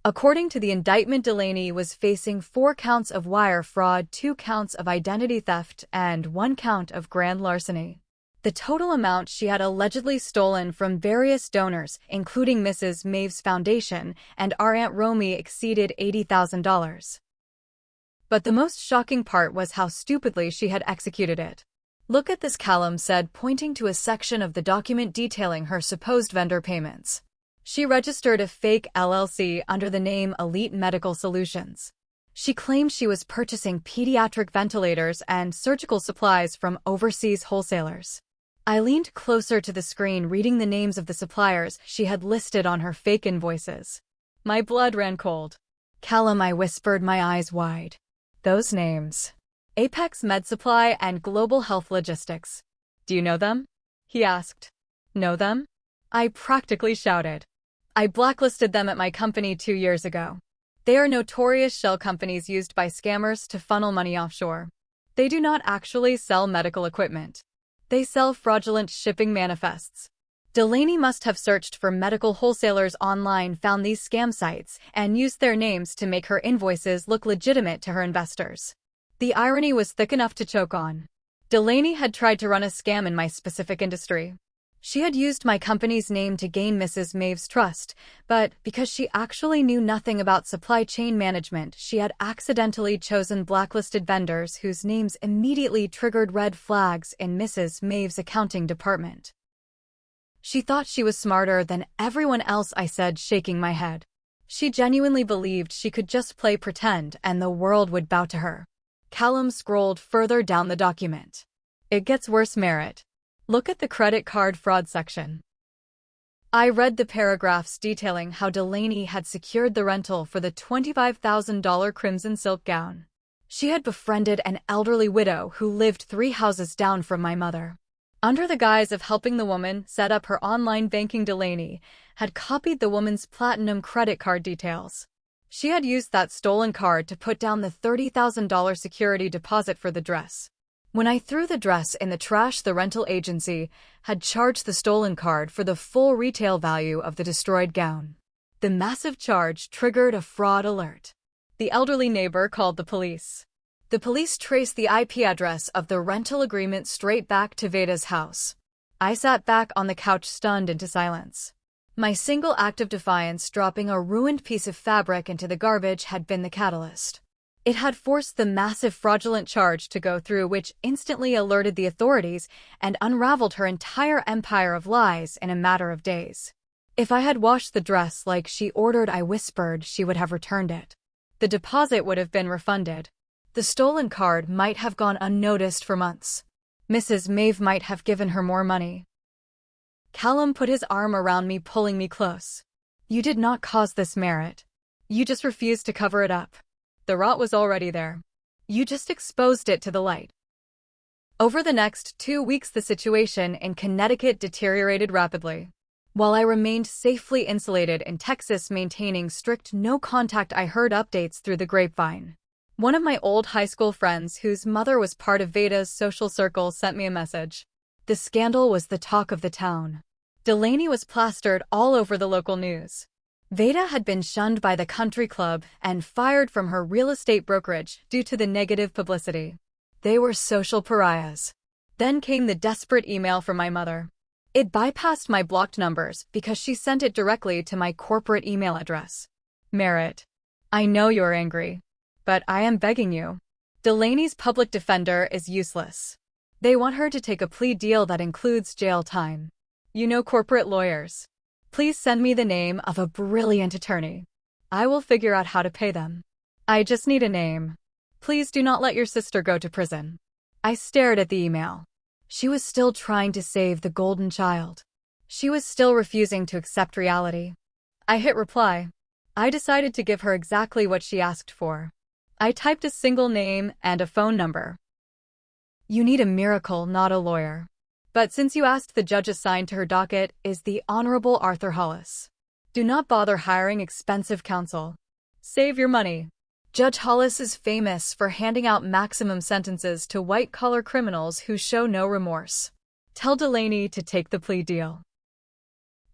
According to the indictment, Delaney was facing 4 counts of wire fraud, 2 counts of identity theft, and 1 count of grand larceny. The total amount she had allegedly stolen from various donors, including Mrs. Maeve's foundation and our Aunt Romy, exceeded $80,000. But the most shocking part was how stupidly she had executed it. Look at this, Callum said, pointing to a section of the document detailing her supposed vendor payments. She registered a fake LLC under the name Elite Medical Solutions. She claimed she was purchasing pediatric ventilators and surgical supplies from overseas wholesalers. I leaned closer to the screen, reading the names of the suppliers she had listed on her fake invoices. My blood ran cold. Callum, I whispered, my eyes wide. Those names. Apex Med Supply and Global Health Logistics. Do you know them? He asked. Know them? I practically shouted. I blacklisted them at my company 2 years ago. They are notorious shell companies used by scammers to funnel money offshore. They do not actually sell medical equipment. They sell fraudulent shipping manifests. Delaney must have searched for medical wholesalers online, found these scam sites, and used their names to make her invoices look legitimate to her investors. The irony was thick enough to choke on. Delaney had tried to run a scam in my specific industry. She had used my company's name to gain Mrs. Maeve's trust, but because she actually knew nothing about supply chain management, she had accidentally chosen blacklisted vendors whose names immediately triggered red flags in Mrs. Maeve's accounting department. She thought she was smarter than everyone else, I said, shaking my head. She genuinely believed she could just play pretend and the world would bow to her. Callum scrolled further down the document. It gets worse, Merit. Look at the credit card fraud section. I read the paragraphs detailing how Delaney had secured the rental for the $25,000 crimson silk gown. She had befriended an elderly widow who lived 3 houses down from my mother. Under the guise of helping the woman set up her online banking, Delaney had copied the woman's platinum credit card details. She had used that stolen card to put down the $30,000 security deposit for the dress. When I threw the dress in the trash, the rental agency had charged the stolen card for the full retail value of the destroyed gown. The massive charge triggered a fraud alert. The elderly neighbor called the police. The police traced the IP address of the rental agreement straight back to Veda's house. I sat back on the couch stunned into silence. My single act of defiance, dropping a ruined piece of fabric into the garbage, had been the catalyst. It had forced the massive fraudulent charge to go through, which instantly alerted the authorities and unraveled her entire empire of lies in a matter of days. If I had washed the dress like she ordered, I whispered, she would have returned it. The deposit would have been refunded. The stolen card might have gone unnoticed for months. Mrs. Maeve might have given her more money. Callum put his arm around me, pulling me close. You did not cause this, Merritt. You just refused to cover it up. The rot was already there. You just exposed it to the light. Over the next 2 weeks, the situation in Connecticut deteriorated rapidly. While I remained safely insulated in Texas, maintaining strict no contact, I heard updates through the grapevine. One of my old high school friends, whose mother was part of Veda's social circle, sent me a message. The scandal was the talk of the town. Delaney was plastered all over the local news. Veda had been shunned by the country club and fired from her real estate brokerage due to the negative publicity. They were social pariahs. Then came the desperate email from my mother. It bypassed my blocked numbers because she sent it directly to my corporate email address. Merritt, I know you're angry, but I am begging you. Delaney's public defender is useless. They want her to take a plea deal that includes jail time. You know corporate lawyers. Please send me the name of a brilliant attorney. I will figure out how to pay them. I just need a name. Please do not let your sister go to prison. I stared at the email. She was still trying to save the golden child. She was still refusing to accept reality. I hit reply. I decided to give her exactly what she asked for. I typed a single name and a phone number. You need a miracle, not a lawyer. But since you asked, the judge assigned to her docket is the Honorable Arthur Hollis. Do not bother hiring expensive counsel. Save your money. Judge Hollis is famous for handing out maximum sentences to white-collar criminals who show no remorse. Tell Delaney to take the plea deal.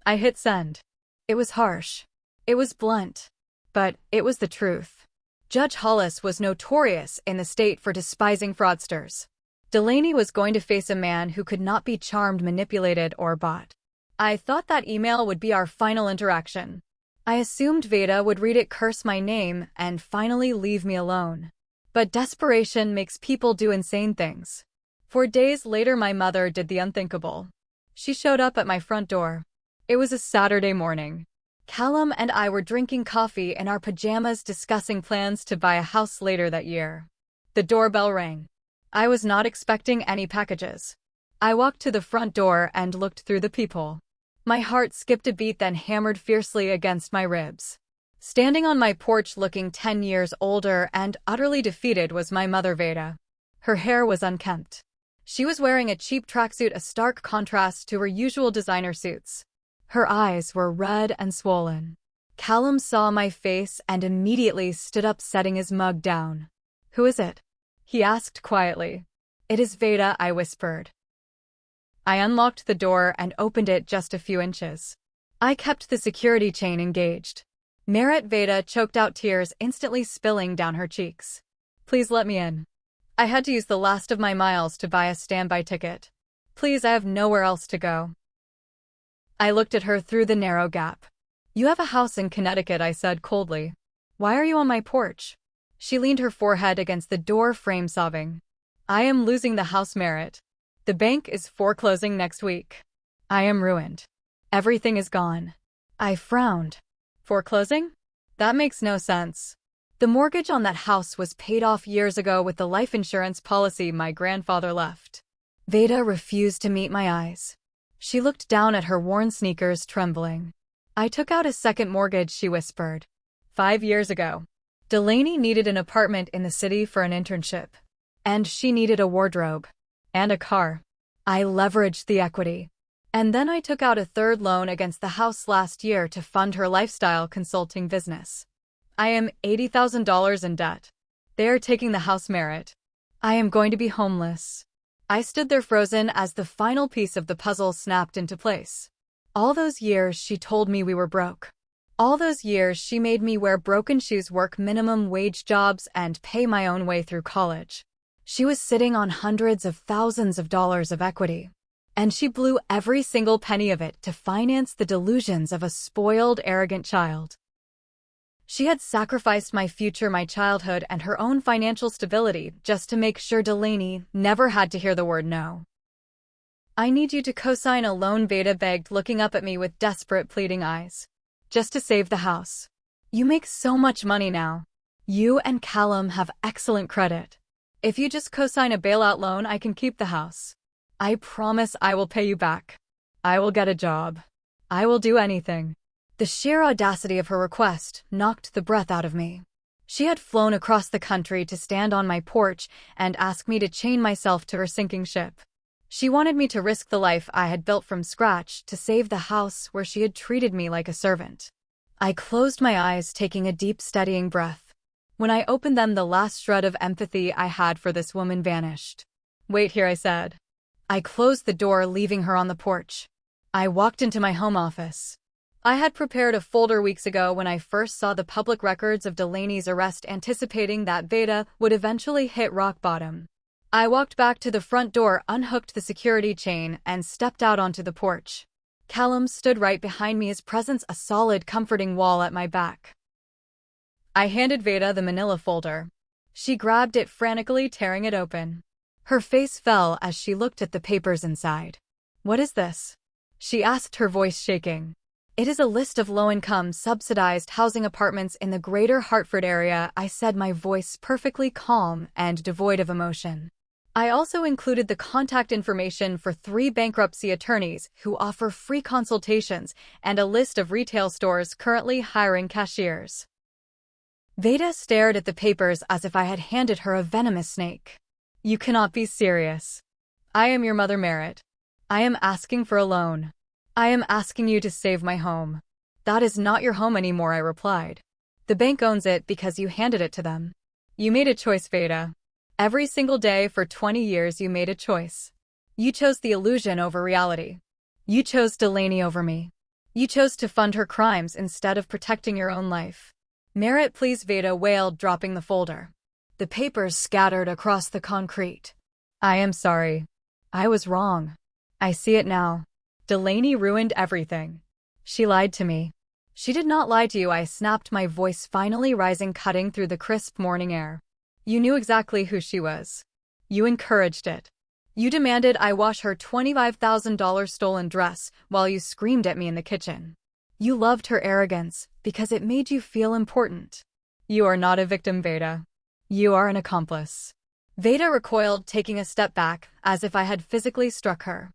I hit send. It was harsh. It was blunt. But it was the truth. Judge Hollis was notorious in the state for despising fraudsters. Delaney was going to face a man who could not be charmed, manipulated, or bought. I thought that email would be our final interaction. I assumed Veda would read it, curse my name, and finally leave me alone. But desperation makes people do insane things. 4 days later, my mother did the unthinkable. She showed up at my front door. It was a Saturday morning. Callum and I were drinking coffee in our pajamas, discussing plans to buy a house later that year. The doorbell rang. I was not expecting any packages. I walked to the front door and looked through the peephole. My heart skipped a beat, then hammered fiercely against my ribs. Standing on my porch, looking 10 years older and utterly defeated, was my mother, Veda. Her hair was unkempt. She was wearing a cheap tracksuit, a stark contrast to her usual designer suits. Her eyes were red and swollen. Callum saw my face and immediately stood up, setting his mug down. Who is it? He asked quietly. It is Veda, I whispered. I unlocked the door and opened it just a few inches. I kept the security chain engaged. Merritt. Veda choked out, tears instantly spilling down her cheeks. Please let me in. I had to use the last of my miles to buy a standby ticket. Please, I have nowhere else to go. I looked at her through the narrow gap. You have a house in Connecticut, I said coldly. Why are you on my porch? She leaned her forehead against the door frame, sobbing. I am losing the house, Merritt. The bank is foreclosing next week. I am ruined. Everything is gone. I frowned. Foreclosing? That makes no sense. The mortgage on that house was paid off years ago with the life insurance policy my grandfather left. Veda refused to meet my eyes. She looked down at her worn sneakers, trembling. I took out a second mortgage, she whispered. 5 years ago. Delaney needed an apartment in the city for an internship. And she needed a wardrobe. And a car. I leveraged the equity. And then I took out a third loan against the house last year to fund her lifestyle consulting business. I am $80,000 in debt. They are taking the house, Merritt. I am going to be homeless. I stood there frozen as the final piece of the puzzle snapped into place. All those years she told me we were broke. All those years she made me wear broken shoes, work minimum wage jobs, and pay my own way through college. She was sitting on hundreds of thousands of dollars of equity. And she blew every single penny of it to finance the delusions of a spoiled, arrogant child. She had sacrificed my future, my childhood, and her own financial stability just to make sure Delaney never had to hear the word no. "I need you to co-sign a loan," Veda begged, looking up at me with desperate, pleading eyes. "Just to save the house. You make so much money now. You and Callum have excellent credit. If you just co-sign a bailout loan, I can keep the house. I promise I will pay you back. I will get a job. I will do anything." The sheer audacity of her request knocked the breath out of me. She had flown across the country to stand on my porch and ask me to chain myself to her sinking ship. She wanted me to risk the life I had built from scratch to save the house where she had treated me like a servant. I closed my eyes, taking a deep, steadying breath. When I opened them, the last shred of empathy I had for this woman vanished. "Wait here," I said. I closed the door, leaving her on the porch. I walked into my home office. I had prepared a folder weeks ago when I first saw the public records of Delaney's arrest, anticipating that Veda would eventually hit rock bottom. I walked back to the front door, unhooked the security chain, and stepped out onto the porch. Callum stood right behind me, his presence a solid, comforting wall at my back. I handed Veda the manila folder. She grabbed it frantically, tearing it open. Her face fell as she looked at the papers inside. "What is this?" she asked, her voice shaking. "It is a list of low-income, subsidized housing apartments in the greater Hartford area," I said, my voice perfectly calm and devoid of emotion. "I also included the contact information for 3 bankruptcy attorneys who offer free consultations and a list of retail stores currently hiring cashiers." Veda stared at the papers as if I had handed her a venomous snake. "You cannot be serious. I am your mother, Merritt. I am asking for a loan. I am asking you to save my home." "That is not your home anymore," I replied. "The bank owns it because you handed it to them. You made a choice, Veda. Every single day for 20 years you made a choice. You chose the illusion over reality. You chose Delaney over me. You chose to fund her crimes instead of protecting your own life." "Merritt, please," Veda wailed, dropping the folder. The papers scattered across the concrete. "I am sorry. I was wrong. I see it now. Delaney ruined everything. She lied to me." "She did not lie to you," I snapped, my voice finally rising, cutting through the crisp morning air. "You knew exactly who she was. You encouraged it. You demanded I wash her $25,000 stolen dress while you screamed at me in the kitchen. You loved her arrogance because it made you feel important. You are not a victim, Veda. You are an accomplice." Veda recoiled, taking a step back, as if I had physically struck her.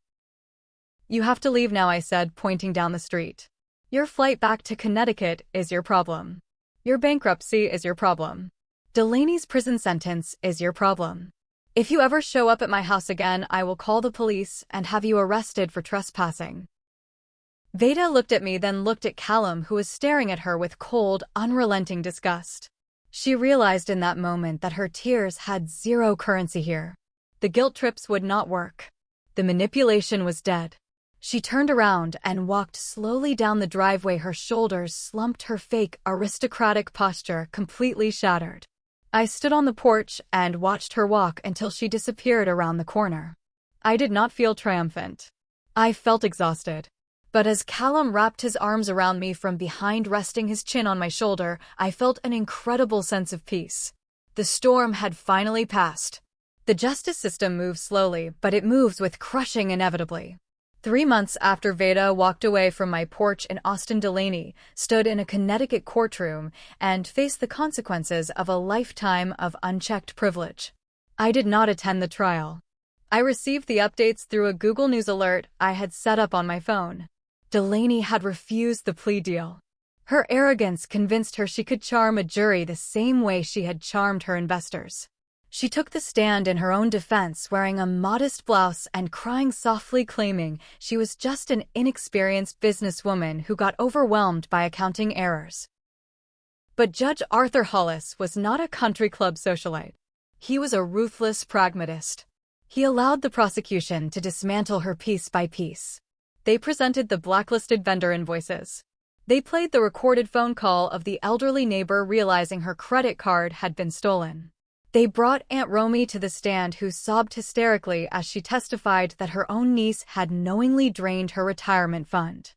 "You have to leave now," I said, pointing down the street. "Your flight back to Connecticut is your problem. Your bankruptcy is your problem. Delaney's prison sentence is your problem. If you ever show up at my house again, I will call the police and have you arrested for trespassing." Veda looked at me, then looked at Callum, who was staring at her with cold, unrelenting disgust. She realized in that moment that her tears had zero currency here. The guilt trips would not work. The manipulation was dead. She turned around and walked slowly down the driveway, her shoulders slumped, her fake, aristocratic posture completely shattered. I stood on the porch and watched her walk until she disappeared around the corner. I did not feel triumphant. I felt exhausted. But as Callum wrapped his arms around me from behind, resting his chin on my shoulder, I felt an incredible sense of peace. The storm had finally passed. The justice system moves slowly, but it moves with crushing inevitably. 3 months after Veda walked away from my porch in Austin, Delaney stood in a Connecticut courtroom and faced the consequences of a lifetime of unchecked privilege. I did not attend the trial. I received the updates through a Google News alert I had set up on my phone. Delaney had refused the plea deal. Her arrogance convinced her she could charm a jury the same way she had charmed her investors. She took the stand in her own defense, wearing a modest blouse and crying softly, claiming she was just an inexperienced businesswoman who got overwhelmed by accounting errors. But Judge Arthur Hollis was not a country club socialite. He was a ruthless pragmatist. He allowed the prosecution to dismantle her piece by piece. They presented the blacklisted vendor invoices. They played the recorded phone call of the elderly neighbor realizing her credit card had been stolen. They brought Aunt Romy to the stand, who sobbed hysterically as she testified that her own niece had knowingly drained her retirement fund.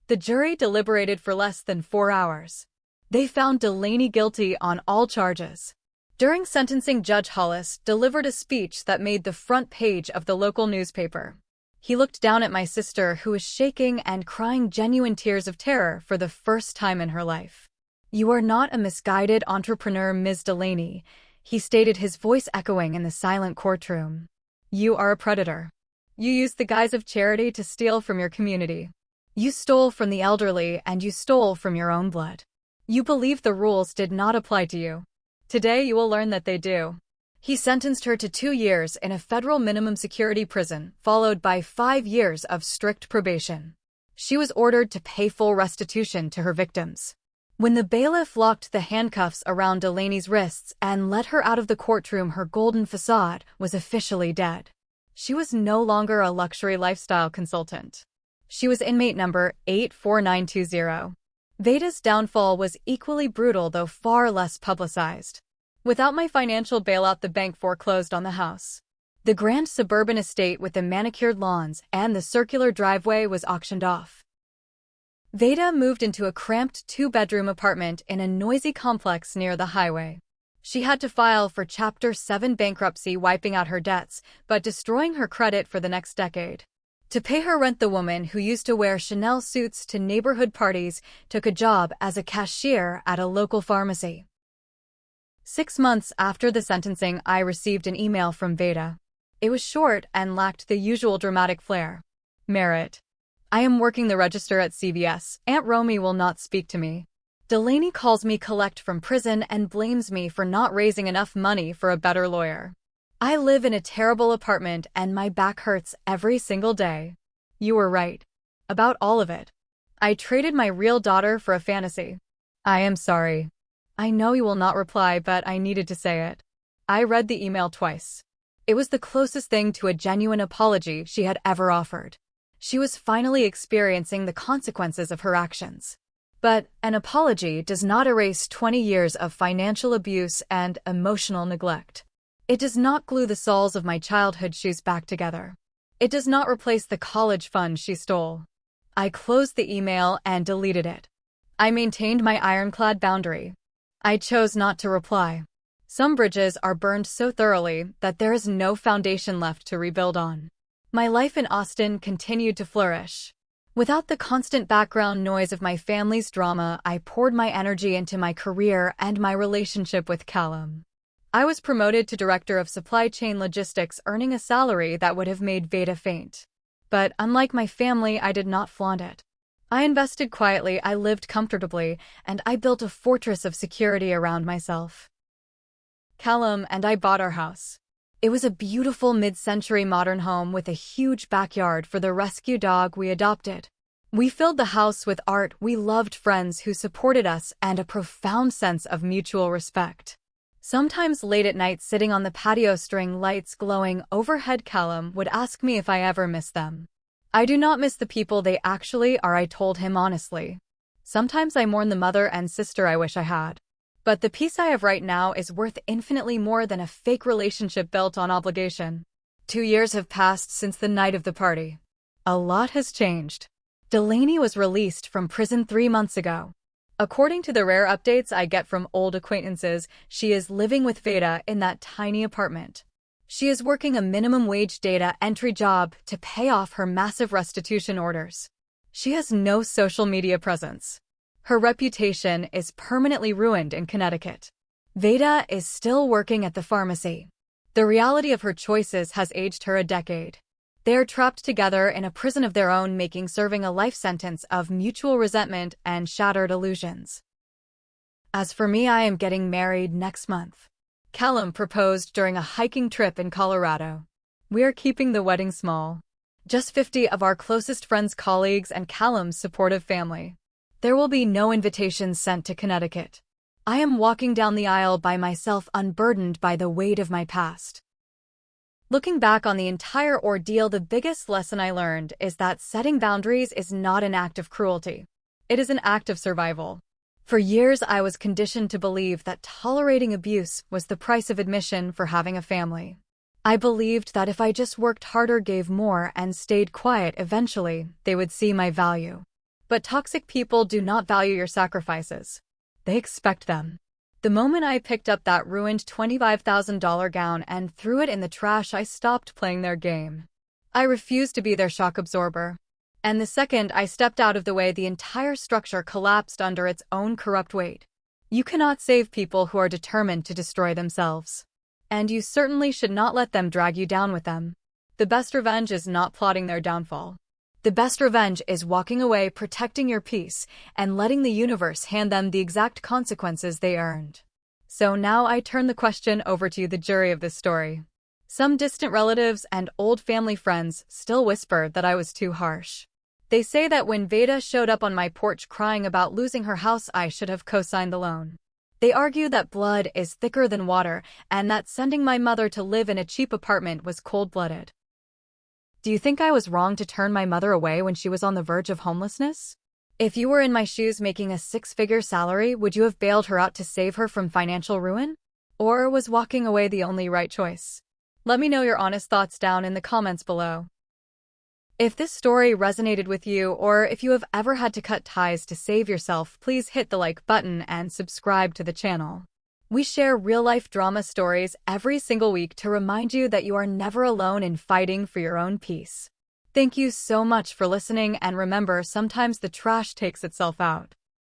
The jury deliberated for less than 4 hours. They found Delaney guilty on all charges. During sentencing, Judge Hollis delivered a speech that made the front page of the local newspaper. He looked down at my sister, who was shaking and crying genuine tears of terror for the first time in her life. "You are not a misguided entrepreneur, Ms. Delaney," he stated, his voice echoing in the silent courtroom. "You are a predator. You used the guise of charity to steal from your community. You stole from the elderly, and you stole from your own blood. You believed the rules did not apply to you. Today you will learn that they do." He sentenced her to 2 years in a federal minimum security prison, followed by 5 years of strict probation. She was ordered to pay full restitution to her victims. When the bailiff locked the handcuffs around Delaney's wrists and let her out of the courtroom, her golden facade was officially dead. She was no longer a luxury lifestyle consultant. She was inmate number 84920. Veda's downfall was equally brutal, though far less publicized. Without my financial bailout, the bank foreclosed on the house. The grand suburban estate with the manicured lawns and the circular driveway was auctioned off. Veda moved into a cramped 2-bedroom apartment in a noisy complex near the highway. She had to file for Chapter 7 bankruptcy, wiping out her debts, but destroying her credit for the next decade. To pay her rent, the woman, who used to wear Chanel suits to neighborhood parties, took a job as a cashier at a local pharmacy. 6 months after the sentencing, I received an email from Veda. It was short and lacked the usual dramatic flair. "Merit. I am working the register at CVS. Aunt Romy will not speak to me. Delaney calls me collect from prison and blames me for not raising enough money for a better lawyer. I live in a terrible apartment and my back hurts every single day. You were right. About all of it. I traded my real daughter for a fantasy. I am sorry. I know you will not reply, but I needed to say it." I read the email twice. It was the closest thing to a genuine apology she had ever offered. She was finally experiencing the consequences of her actions. But an apology does not erase 20 years of financial abuse and emotional neglect. It does not glue the soles of my childhood shoes back together. It does not replace the college fund she stole. I closed the email and deleted it. I maintained my ironclad boundary. I chose not to reply. Some bridges are burned so thoroughly that there is no foundation left to rebuild on. My life in Austin continued to flourish. Without the constant background noise of my family's drama, I poured my energy into my career and my relationship with Callum. I was promoted to Director of Supply Chain Logistics, earning a salary that would have made Veda faint. But unlike my family, I did not flaunt it. I invested quietly, I lived comfortably, and I built a fortress of security around myself. Callum and I bought our house. It was a beautiful mid-century modern home with a huge backyard for the rescue dog we adopted. We filled the house with art, we loved friends who supported us, and a profound sense of mutual respect. Sometimes late at night, sitting on the patio, string lights glowing overhead, Callum would ask me if I ever miss them. "I do not miss the people, they actually are," I told him honestly. "Sometimes I mourn the mother and sister I wish I had. But the peace I have right now is worth infinitely more than a fake relationship built on obligation." 2 years have passed since the night of the party. A lot has changed. Delaney was released from prison 3 months ago. According to the rare updates I get from old acquaintances, she is living with Veda in that tiny apartment. She is working a minimum wage data entry job to pay off her massive restitution orders. She has no social media presence. Her reputation is permanently ruined in Connecticut. Veda is still working at the pharmacy. The reality of her choices has aged her a decade. They are trapped together in a prison of their own, serving a life sentence of mutual resentment and shattered illusions. As for me, I am getting married next month. Callum proposed during a hiking trip in Colorado. We are keeping the wedding small. Just 50 of our closest friends, colleagues, and Callum's supportive family. There will be no invitations sent to Connecticut. I am walking down the aisle by myself, unburdened by the weight of my past. Looking back on the entire ordeal, the biggest lesson I learned is that setting boundaries is not an act of cruelty. It is an act of survival. For years, I was conditioned to believe that tolerating abuse was the price of admission for having a family. I believed that if I just worked harder, gave more, and stayed quiet, eventually, they would see my value. But toxic people do not value your sacrifices. They expect them. The moment I picked up that ruined $25,000 gown and threw it in the trash, I stopped playing their game. I refused to be their shock absorber. And the second I stepped out of the way, the entire structure collapsed under its own corrupt weight. You cannot save people who are determined to destroy themselves. And you certainly should not let them drag you down with them. The best revenge is not plotting their downfall. The best revenge is walking away, protecting your peace, and letting the universe hand them the exact consequences they earned. So now I turn the question over to you, the jury of this story. Some distant relatives and old family friends still whisper that I was too harsh. They say that when Veda showed up on my porch crying about losing her house, I should have co-signed the loan. They argue that blood is thicker than water and that sending my mother to live in a cheap apartment was cold-blooded. Do you think I was wrong to turn my mother away when she was on the verge of homelessness? If you were in my shoes making a six-figure salary, would you have bailed her out to save her from financial ruin? Or was walking away the only right choice? Let me know your honest thoughts down in the comments below. If this story resonated with you, or if you have ever had to cut ties to save yourself, please hit the like button and subscribe to the channel. We share real-life drama stories every single week to remind you that you are never alone in fighting for your own peace. Thank you so much for listening, and remember, sometimes the trash takes itself out.